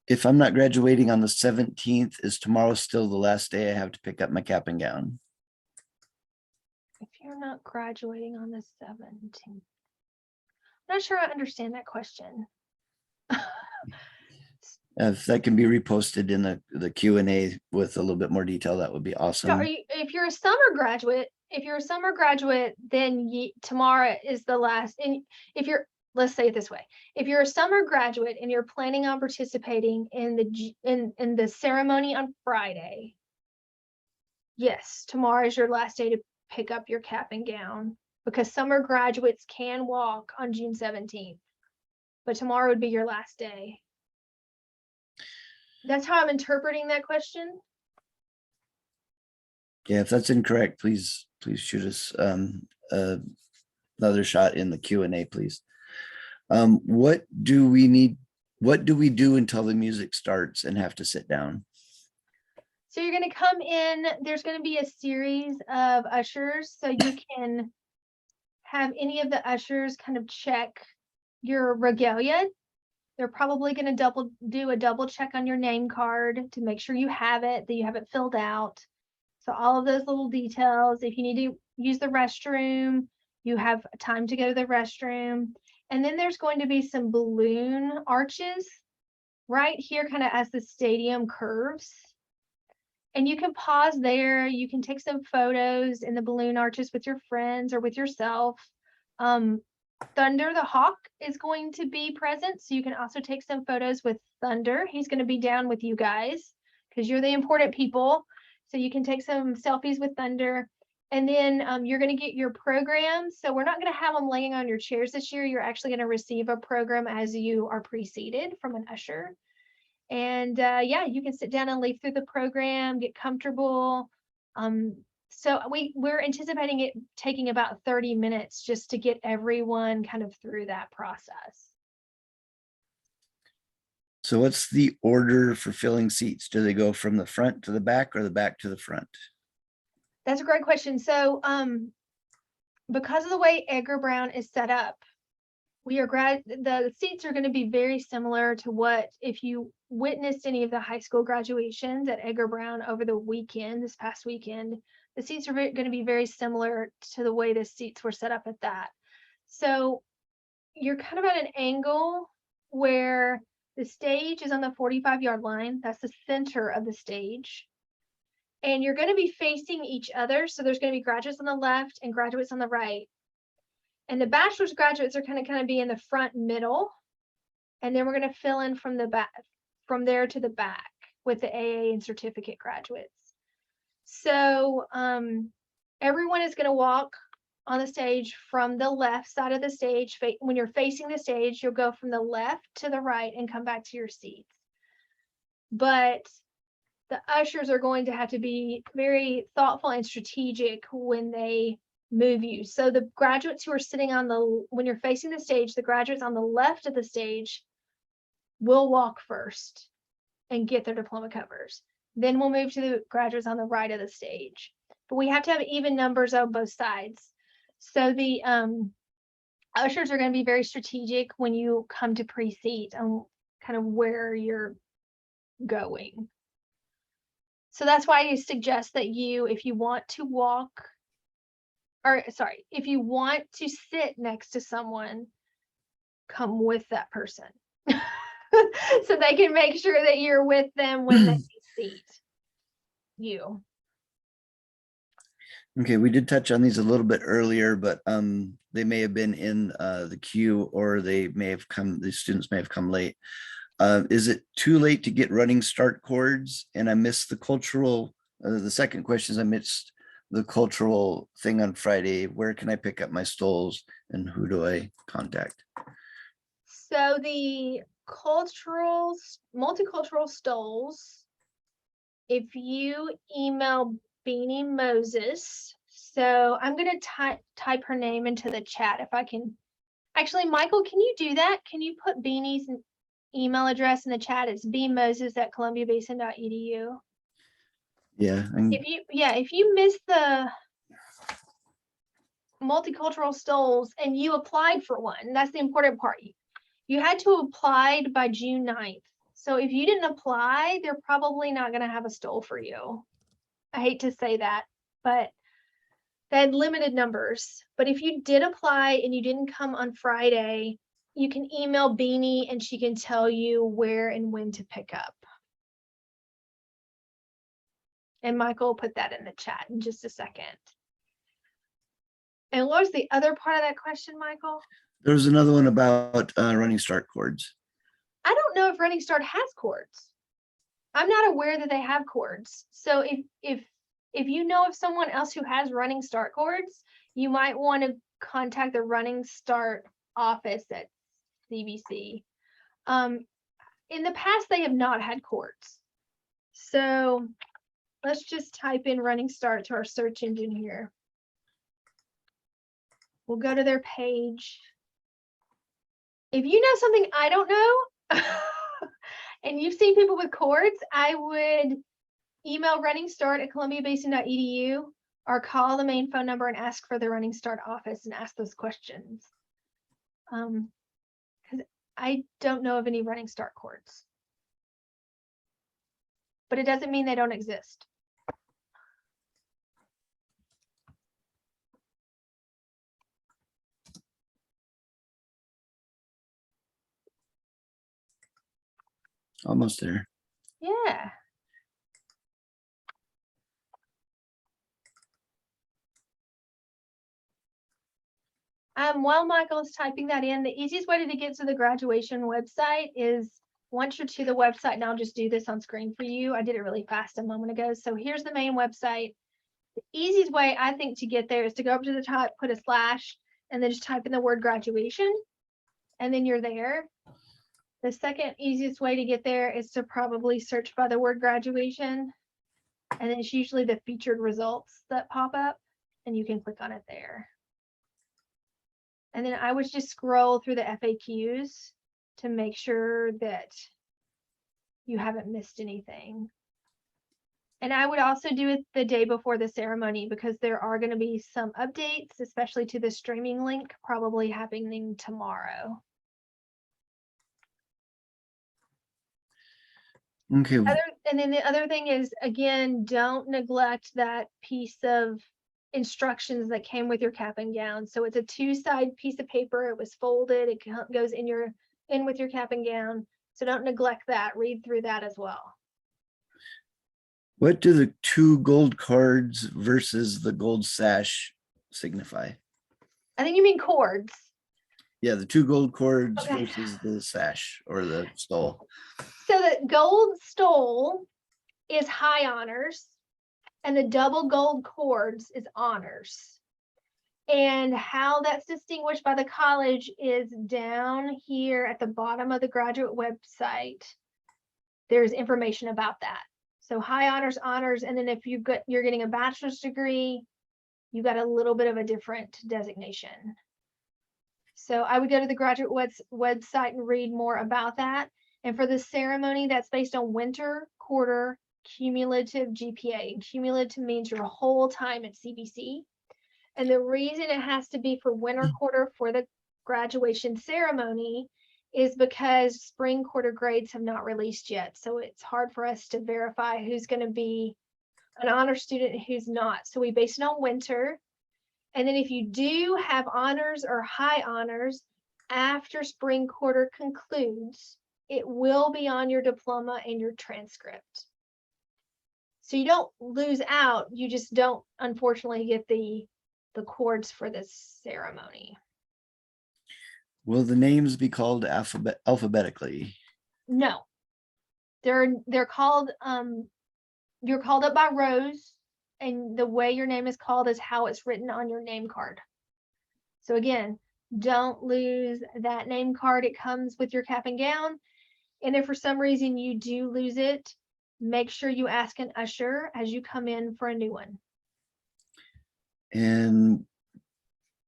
If I'm not graduating on the 17th, is tomorrow still the last day I have to pick up my cap and gown? If you're not graduating on the 17th, I'm not sure I understand that question. If that can be reposted in the Q&A with a little bit more detail, that would be So awesome. if you're a summer graduate, then tomorrow is the last. And if you're, let's say it this way, if you're a summer graduate and you're planning on participating in the ceremony on Friday, yes, tomorrow is your last day to pick up your cap and gown, because summer graduates can walk on June 17th, but tomorrow would be your last day. That's how I'm interpreting that question. Yeah, if that's incorrect, please shoot us another shot in the Q&A, please. What do we do until the music starts and have to sit down? So you're going to come in, there's going to be a series of ushers, so you can have any of the ushers kind of check your regalia. They're probably going to do a double check on your name card to make sure you have it, that you have it filled out. So all of those little details. If you need to use the restroom, you have time to go to the restroom. And then there's going to be some balloon arches right here, kind of as the stadium curves. And you can pause there. You can take some photos in the balloon arches with your friends or with yourself. Thunder the Hawk is going to be present, so you can also take some photos with Thunder. He's going to be down with you guys because you're the important people. So you can take some selfies with Thunder. And then you're going to get your programs. So we're not going to have them laying on your chairs this year. You're actually going to receive a program as you are preceded from an usher. And yeah, you can sit down and leaf through the program, get comfortable. So we're anticipating it taking about 30 minutes just to get everyone kind of through that process. So what's the order for filling seats? Do they go from the front to the back or the back to the front? That's a great question. So because of the way Edgar Brown is set up, the seats are going to be very similar to what, if you witnessed any of the high school graduations at Edgar Brown over the weekend, this past weekend, the seats are going to be very similar to the way the seats were set up at that. So you're kind of at an angle where the stage is on the 45-yard line. That's the center of the stage. And you're going to be facing each other. So there's going to be graduates on the left and graduates on the right. And the bachelor's graduates are kind of be in the front middle. And then we're going to fill in from the back, from there to the back with the AA and certificate graduates. So everyone is going to walk on the stage from the left side of the stage. When you're facing the stage, you'll go from the left to the right and come back to your seats. But the ushers are going to have to be very thoughtful and strategic when they move you. So the graduates who are sitting when you're facing the stage, the graduates on the left of the stage will walk first and get their diploma covers. Then we'll move to the graduates on the right of the stage. But we have to have even numbers on both sides. So the ushers are going to be very strategic when you come to pre-seat and kind of where you're going. So that's why I suggest that if you want to sit next to someone, come with that person. So they can make sure that you're with them when they seat you. Okay, we did touch on these a little bit earlier, but they may have been in the queue, or the students may have come late. Is it too late to get Running Start cords? And I missed the cultural, the second question is I missed the cultural thing on Friday. Where can I pick up my stoles and who do I contact? So the multicultural stoles, if you email Beanie Moses. So I'm going to type her name into the chat if I can. Actually, Michael, can you do that? Can you put Beanie's email address in the chat? It's bmoses@columbiabasin.edu. Yeah. If you miss the multicultural stoles and you applied for one, that's the important part. You had to apply by June 9th. So if you didn't apply, they're probably not going to have a stole for you. I hate to say that, but they had limited numbers. But if you did apply and you didn't come on Friday, you can email Beanie and she can tell you where and when to pick up. And Michael will put that in the chat in just a second. And what was the other part of that question, Michael? There was another one about running start cords. I don't know if Running Start has cords. I'm not aware that they have cords. So if you know of someone else who has Running Start cords, you might want to contact the Running Start office at CBC. In the past, they have not had cords. So let's just type in Running Start to our search engine here. We'll go to their page. If you know something I don't know, and you've seen people with cords, I would email Running Start at columbiabasin.edu or call the main phone number and ask for the Running Start office and ask those questions. Because I don't know of any Running Start cords. But it doesn't mean they don't exist. Almost there. Yeah. While Michael is typing that in, the easiest way to get to the graduation website is once you're to the website, and I'll just do this on screen for you. I did it really fast a moment ago. So here's the main website. The easiest way I think to get there is to go up to the top, put a slash, and then just type in the word graduation, and then you're there. The second easiest way to get there is to probably search by the word graduation, and then it's usually the featured results that pop up, and you can click on it there. And then I would just scroll through the FAQs to make sure that you haven't missed anything. And I would also do it the day before the ceremony because there are going to be some updates, especially to the streaming link, probably happening tomorrow. Okay. And then the other thing is, again, don't neglect that piece of instructions that came with your cap and gown. So it's a 2-side piece of paper. It was folded. It goes in with your cap and gown. So don't neglect that. Read through that as well. What do the 2 gold cards versus the gold sash signify? I think you mean cords. Yeah, the 2 gold cords versus the sash or the stole. So the gold stole is high honors, and the double gold cords is honors. And how that's distinguished by the college is down here at the bottom of the graduate website. There's information about that. So high honors, honors, and then if you're getting a bachelor's degree, you got a little bit of a different designation. So I would go to the graduate website and read more about that. And for the ceremony, that's based on winter, quarter, cumulative GPA. And cumulative means your whole time at CBC. And the reason it has to be for winter quarter for the graduation ceremony is because spring quarter grades have not released yet. So it's hard for us to verify who's going to be an honor student and who's not. So we base it on winter. And then if you do have honors or high honors after spring quarter concludes, it will be on your diploma and your transcript. So you don't lose out, you just don't unfortunately get the cords for this ceremony. Will the names be called alphabetically? No. They're called you're called up by rows, and the way your name is called is how it's written on your name card. So again, don't lose that name card. It comes with your cap and gown. And if for some reason you do lose it, make sure you ask an usher as you come in for a new one. And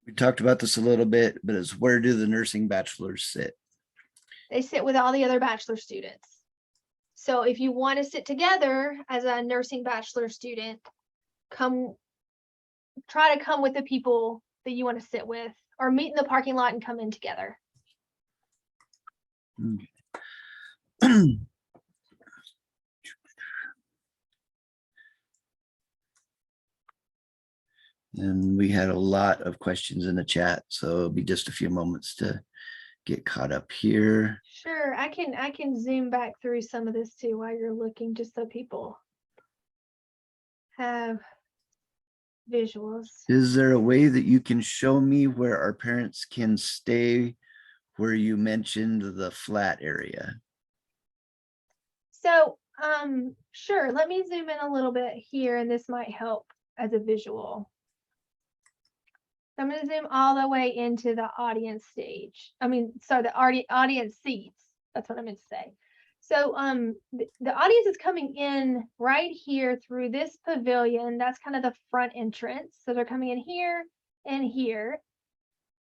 we talked about this a little bit, but it's where do the nursing bachelors sit? They sit with all the other bachelor students. So if you want to sit together as a nursing bachelor student, try to come with the people that you want to sit with, or meet in the parking lot and come in together. And we had a lot of questions in the chat, so it'll be just a few moments to get caught up here. Sure, I can zoom back through some of this too while you're looking, just so people have visuals. Is there a way that you can show me where our parents can stay, where you mentioned the flat area? So, sure, let me zoom in a little bit here, and this might help as a visual. So I'm going to zoom all the way into the audience stage. The audience seats. That's what I meant to say. So the audience is coming in right here through this pavilion. That's kind of the front entrance. So they're coming in here and here.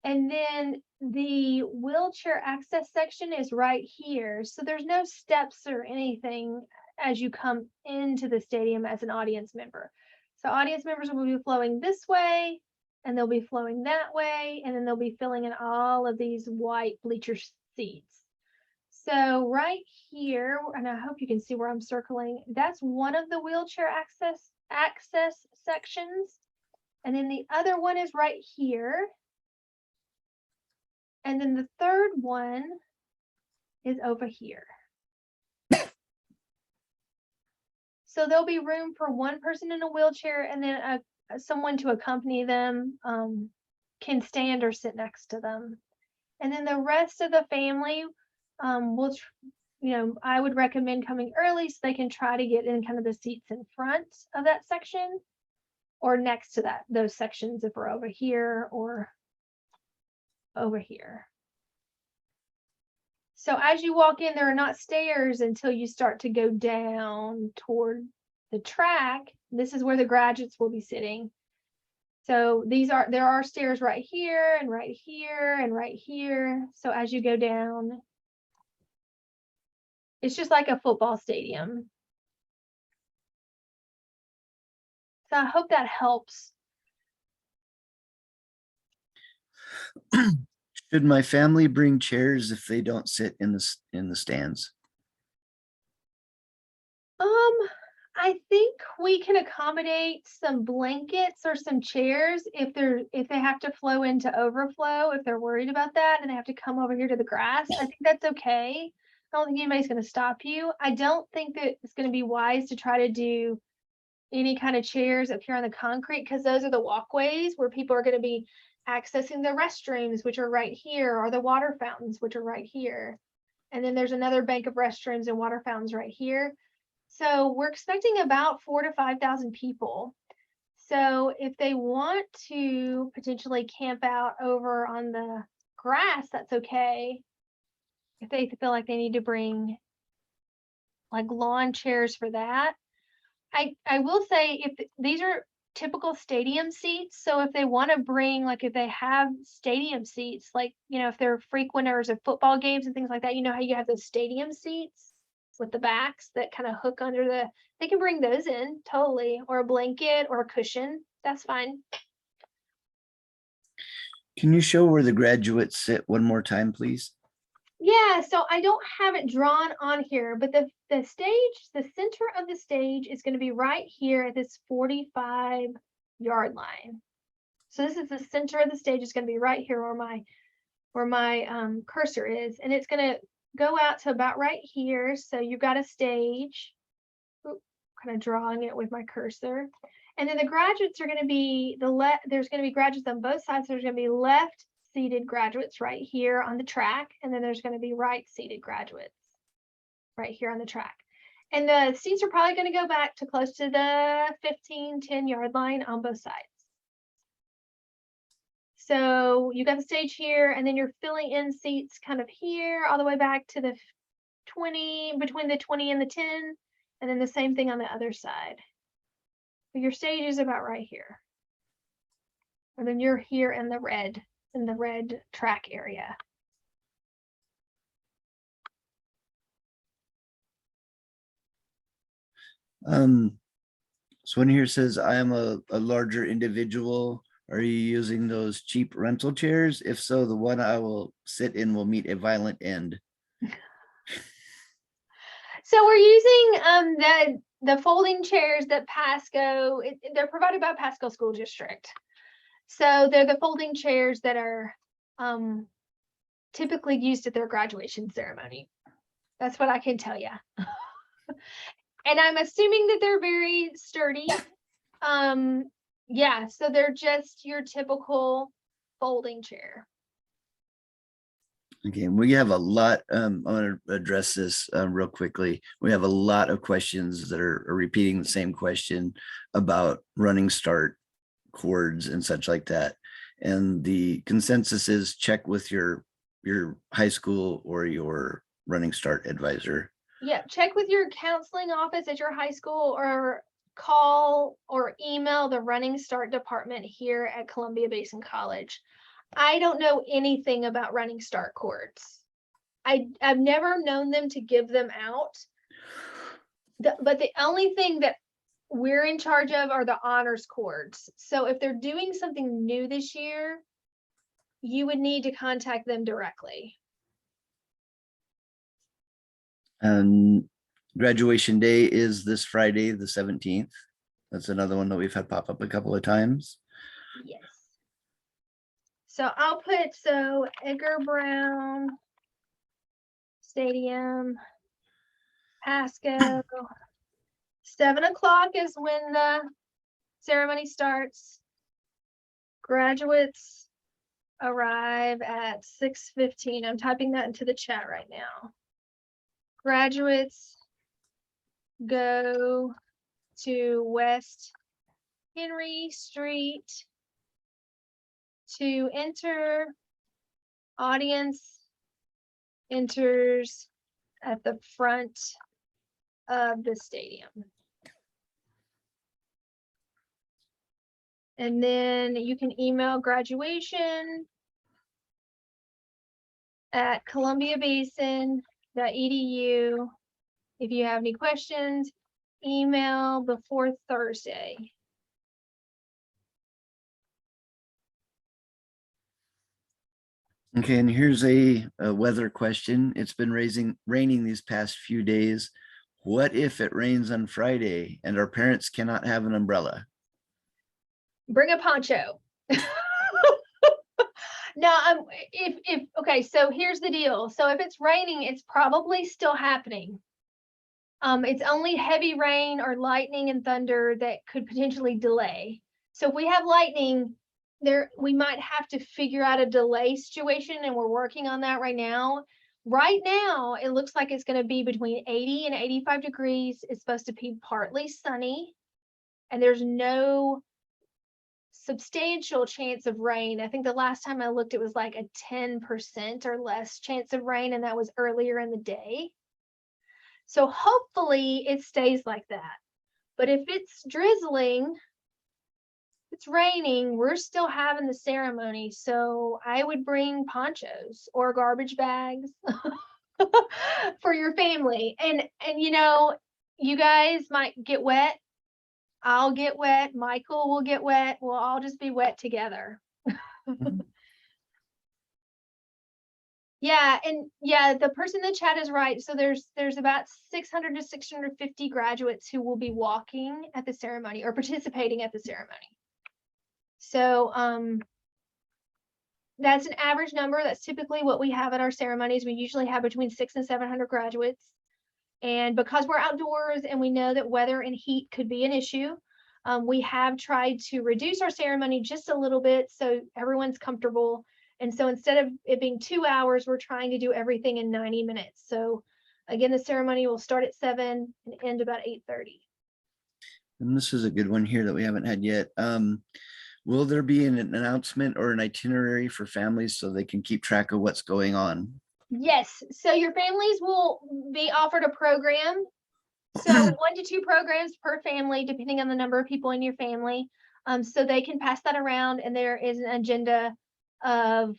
And then the wheelchair access section is right here. So there's no steps or anything as you come into the stadium as an audience member. So audience members will be flowing this way, and they'll be flowing that way, and then they'll be filling in all of these white bleacher seats. So right here, and I hope you can see where I'm circling, that's one of the wheelchair access sections. And then the other one is right here. And then the third one is over here. So there'll be room for one person in a wheelchair, and then someone to accompany them can stand or sit next to them. And then the rest of the family I would recommend coming early so they can try to get in kind of the seats in front of that section, or next to those sections if we're over here or over here. So as you walk in, there are not stairs until you start to go down toward the track. This is where the graduates will be sitting. So there are stairs right here and right here and right here. So as you go down, it's just like a football stadium. So I hope that helps. Should my family bring chairs if they don't sit in the stands? I think we can accommodate some blankets or some chairs if they have to flow into overflow, if they're worried about that and they have to come over here to the grass. I think that's okay. I don't think anybody's going to stop you. I don't think that it's going to be wise to try to do any kind of chairs up here on the concrete, because those are the walkways where people are going to be accessing the restrooms, which are right here, or the water fountains, which are right here. And then there's another bank of restrooms and water fountains right here. So we're expecting about 4,000 to 5,000 people. So if they want to potentially camp out over on the grass, that's okay. If they feel like they need to bring like lawn chairs for that. I will say, if these are typical stadium seats, so if they want to bring, like if they have stadium seats, like, if they're frequenters of football games and things like that, how you have those stadium seats with the backs that kind of hook under they can bring those in totally, or a blanket or a cushion. That's fine. Can you show where the graduates sit one more time, please? Yeah, so I don't have it drawn on here, but the stage, the center of the stage is going to be right here at this 45-yard line. So this is the center of the stage. Is going to be right here where my cursor is, and it's going to go out to about right here. So you've got a stage. Kind of drawing it with my cursor. And then the graduates are going to be there's going to be graduates on both sides. So there's going to be left seated graduates right here on the track, and then there's going to be right seated graduates right here on the track. And the seats are probably going to go back to close to the 10-yard line on both sides. So you got the stage here, and then you're filling in seats kind of here all the way back to the 20, between the 20 and the 10. And then the same thing on the other side. But your stage is about right here. And then you're here in the red track area. So one here says, I am a larger individual. Are you using those cheap rental chairs? If so, the one I will sit in will meet a violent end. So we're using the folding chairs that Pasco, they're provided by Pasco School District. So they're the folding chairs that are typically used at their graduation ceremony. That's what I can tell you. And I'm assuming that they're very sturdy. Yeah, so they're just your typical folding chair. Okay, we have a lot. I want to address this real quickly. We have a lot of questions that are repeating the same question about running start chords and such like that. And the consensus is check with your high school or your running start advisor. Yeah, check with your counseling office at your high school, or call or email the running start department here at Columbia Basin College. I don't know anything about running start chords. I've never known them to give them out. But the only thing that we're in charge of are the honors chords. So if they're doing something new this year, you would need to contact them directly. Graduation day is this Friday, the 17th. That's another one that we've had pop up a couple of times. Yes. So I'll put, Edgar Brown Stadium, Pasco, 7 o'clock is when the ceremony starts. Graduates arrive at 6:15. I'm typing that into the chat right now. Graduates go to West Henry Street to enter. Audience enters at the front of the stadium. And then you can email graduation at columbiabasin.edu. If you have any questions, email before Thursday. Okay, and here's a weather question. It's been raining these past few days. What if it rains on Friday and our parents cannot have an umbrella? Bring a poncho. Now, okay, so here's the deal. So if it's raining, it's probably still happening. It's only heavy rain or lightning and thunder that could potentially delay. So if we have lightning, we might have to figure out a delay situation, and we're working on that right now. Right now, it looks like it's going to be between 80 and 85 degrees. It's supposed to be partly sunny, and there's no substantial chance of rain. I think the last time I looked, it was like a 10% or less chance of rain, and that was earlier in the day. So hopefully it stays like that. But if it's drizzling, it's raining, we're still having the ceremony. So I would bring ponchos or garbage bags for your family. And you guys might get wet. I'll get wet. Michael will get wet. We'll all just be wet together. Yeah, and yeah, the person in the chat is right. So there's about 600 to 650 graduates who will be walking at the ceremony or participating at the ceremony. So that's an average number. That's typically what we have at our ceremonies. We usually have between 600 and 700 graduates. And because we're outdoors and we know that weather and heat could be an issue, we have tried to reduce our ceremony just a little bit so everyone's comfortable. And so instead of it being 2 hours, we're trying to do everything in 90 minutes. So again, the ceremony will start at 7 and end about 8:30. And this is a good one here that we haven't had yet. Will there be an announcement or an itinerary for families so they can keep track of what's going on? Yes, so your families will be offered a program So 1 to 2 programs per family, depending on the number of people in your family. So they can pass that around, and there is an agenda of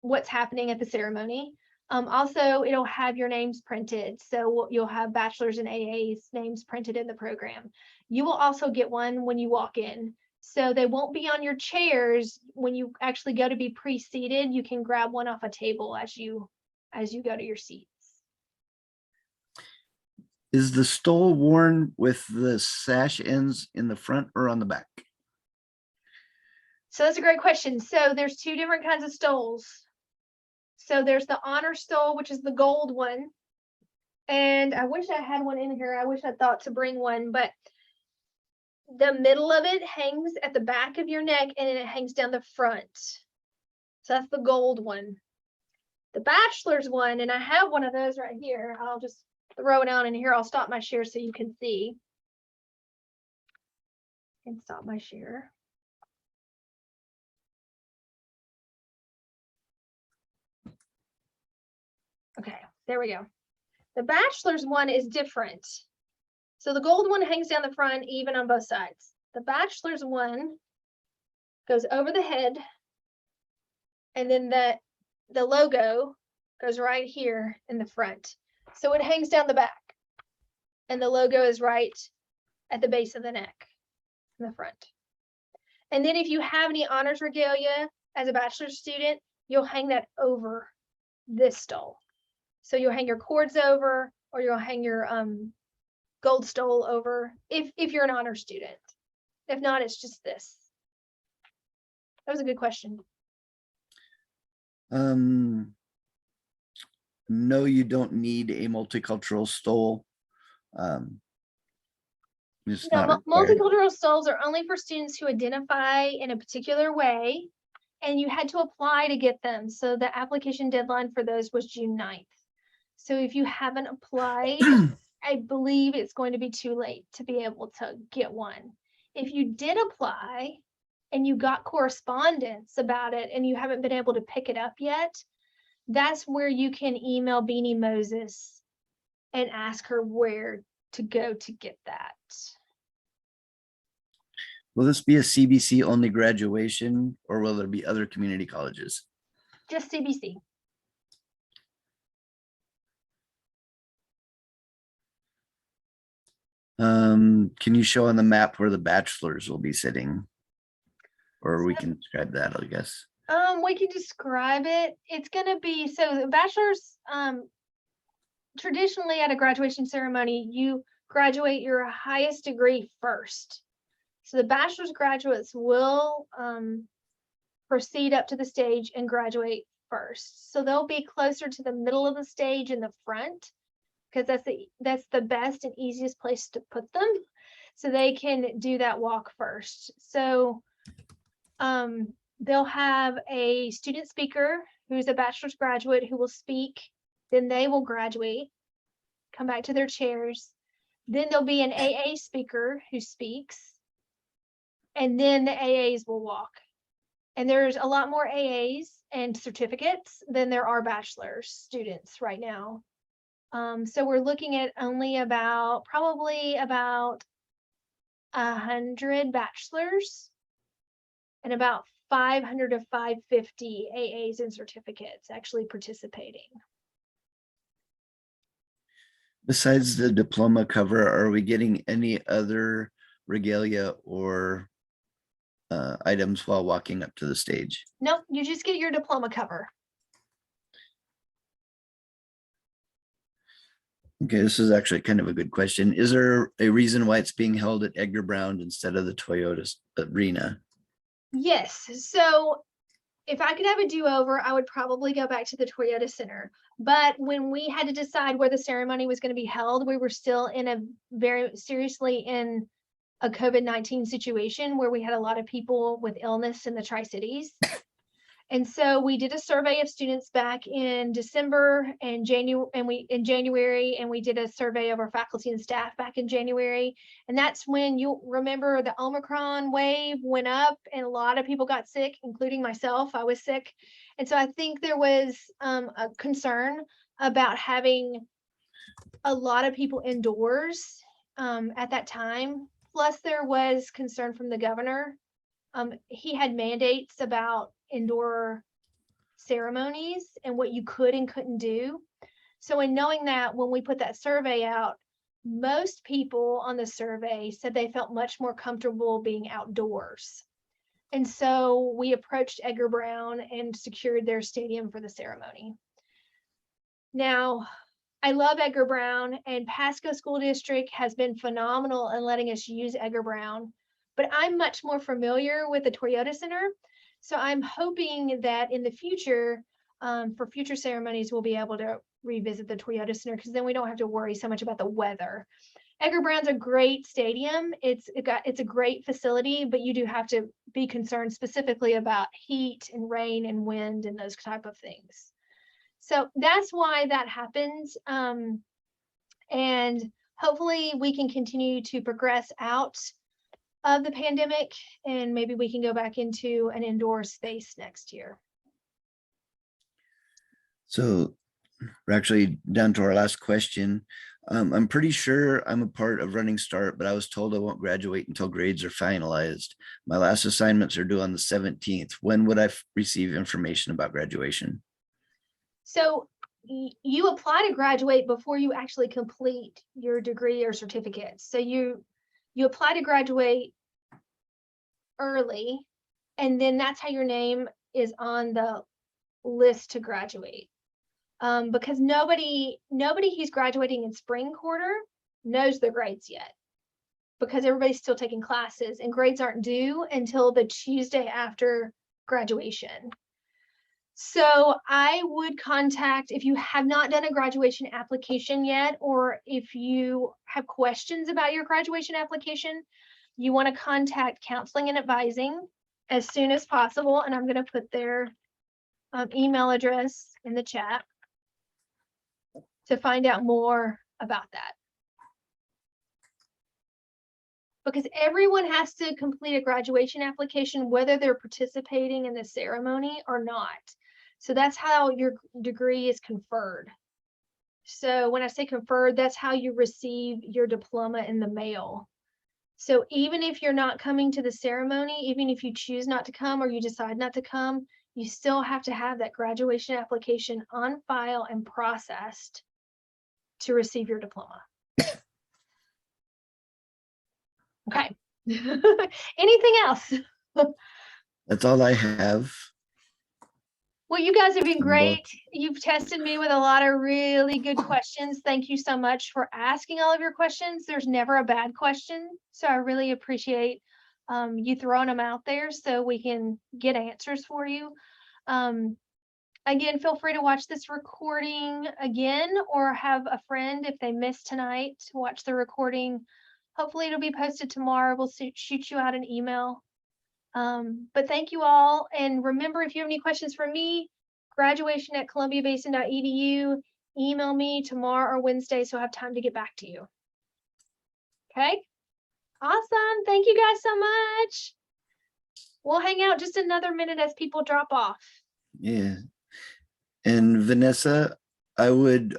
what's happening at the ceremony. Also, it'll have your names printed. So you'll have bachelors and AA's names printed in the program. You will also get one when you walk in. So they won't be on your chairs. When you actually go to be pre-seated, you can grab one off a table as you go to your seats. Is the stole worn with the sash ends in the front or on the back? So that's a great question. So there's 2 different kinds of stoles. So there's the honor stole, which is the gold one. And I wish I had one in here. I wish I thought to bring one, but the middle of it hangs at the back of your neck and it hangs down the front. So that's the gold one. The bachelor's one, and I have one of those right here. I'll just throw it on in here. I'll stop my share so you can see. And stop my share. Okay, there we go. The bachelor's one is different. So the gold one hangs down the front, even on both sides. The bachelor's one goes over the head, and then the logo goes right here in the front. So it hangs down the back, and the logo is right at the base of the neck in the front. And then if you have any honors regalia as a bachelor's student, you'll hang that over this stole. So you'll hang your cords over, or you'll hang your gold stole over if you're an honor student. If not, it's just this. That was a good question. No, you don't need a multicultural stole. It's No, not required. multicultural stoles are only for students who identify in a particular way, and you had to apply to get them. So the application deadline for those was June 9th. So if you haven't applied, I believe it's going to be too late to be able to get one. If you did apply and you got correspondence about it and you haven't been able to pick it up yet, that's where you can email Beanie Moses and ask her where to go to get that. Will this be a CBC only graduation, or will there be other community colleges? Just CBC. Can you show on the map where the bachelors will be sitting? Or we can describe that, I guess. We can describe it. It's gonna be, so the bachelor's, traditionally at a graduation ceremony, you graduate your highest degree first. So the bachelor's graduates will proceed up to the stage and graduate first. So they'll be closer to the middle of the stage in the front, because that's the best and easiest place to put them. So they can do that walk first. So they'll have a student speaker who's a bachelor's graduate who will speak. Then they will graduate, come back to their chairs. Then there'll be an AA speaker who speaks. And then the AAs will walk. And there's a lot more AAs and certificates than there are bachelor's students right now. So we're looking at only probably about 100 bachelors and about 500 to 550 AAs and certificates actually participating. Besides the diploma cover, are we getting any other regalia or items while walking up to the stage? No, you just get your diploma cover. Okay, this is actually kind of a good question. Is there a reason why it's being held at Edgar Brown instead of the Toyota Arena? Yes. So if I could have a do-over, I would probably go back to the Toyota Center. But when we had to decide where the ceremony was going to be held, we were still in a very seriously in a COVID-19 situation where we had a lot of people with illness in the Tri-Cities. And so we did a survey of students back in December and January, and we did a survey of our faculty and staff back in January. And that's when you'll remember the Omicron wave went up and a lot of people got sick, including myself. I was sick. And so I think there was a concern about having a lot of people indoors at that time. Plus, there was concern from the governor. He had mandates about indoor ceremonies and what you could and couldn't do. So in knowing that, when we put that survey out, most people on the survey said they felt much more comfortable being outdoors. And so we approached Edgar Brown and secured their stadium for the ceremony. Now, I love Edgar Brown, and Pasco School District has been phenomenal in letting us use Edgar Brown, but I'm much more familiar with the Toyota Center. So I'm hoping that in the future, for future ceremonies, we'll be able to revisit the Toyota Center, because then we don't have to worry so much about the weather. Edgar Brown's a great stadium. It's a great facility, but you do have to be concerned specifically about heat and rain and wind and those type of things. So that's why that happens. And hopefully we can continue to progress out of the pandemic, and maybe we can go back into an indoor space next year. So we're actually down to our last question. I'm pretty sure I'm a part of Running Start, but I was told I won't graduate until grades are finalized. My last assignments are due on the 17th. When would I receive information about graduation? So you apply to graduate before you actually complete your degree or certificate. So you apply to graduate early, and then that's how your name is on the list to graduate. Because nobody who's graduating in spring quarter knows their grades yet, because everybody's still taking classes, and grades aren't due until the Tuesday after graduation. So I would contact, if you have not done a graduation application yet, or if you have questions about your graduation application, you want to contact Counseling and Advising as soon as possible. And I'm going to put their email address in the chat to find out more about that. Because everyone has to complete a graduation application, whether they're participating in the ceremony or not. So that's how your degree is conferred. So when I say conferred, that's how you receive your diploma in the mail. So even if you're not coming to the ceremony, even if you choose not to come or you decide not to come, you still have to have that graduation application on file and processed to receive your diploma. Okay. Anything else? That's all I have. Well, you guys have been great. You've tested me with a lot of really good questions. Thank you so much for asking all of your questions. There's never a bad question. So I really appreciate you throwing them out there so we can get answers for you. Again, feel free to watch this recording again, or have a friend, if they missed tonight, to watch the recording. Hopefully it'll be posted tomorrow. We'll shoot you out an email. But thank you all. And remember, if you have any questions for me, graduation@columbiabasin.edu, email me tomorrow or Wednesday, so I have time to get back to you. Okay. Awesome. Thank you guys so much. We'll hang out just another minute as people drop off. Yeah. And Vanessa, I would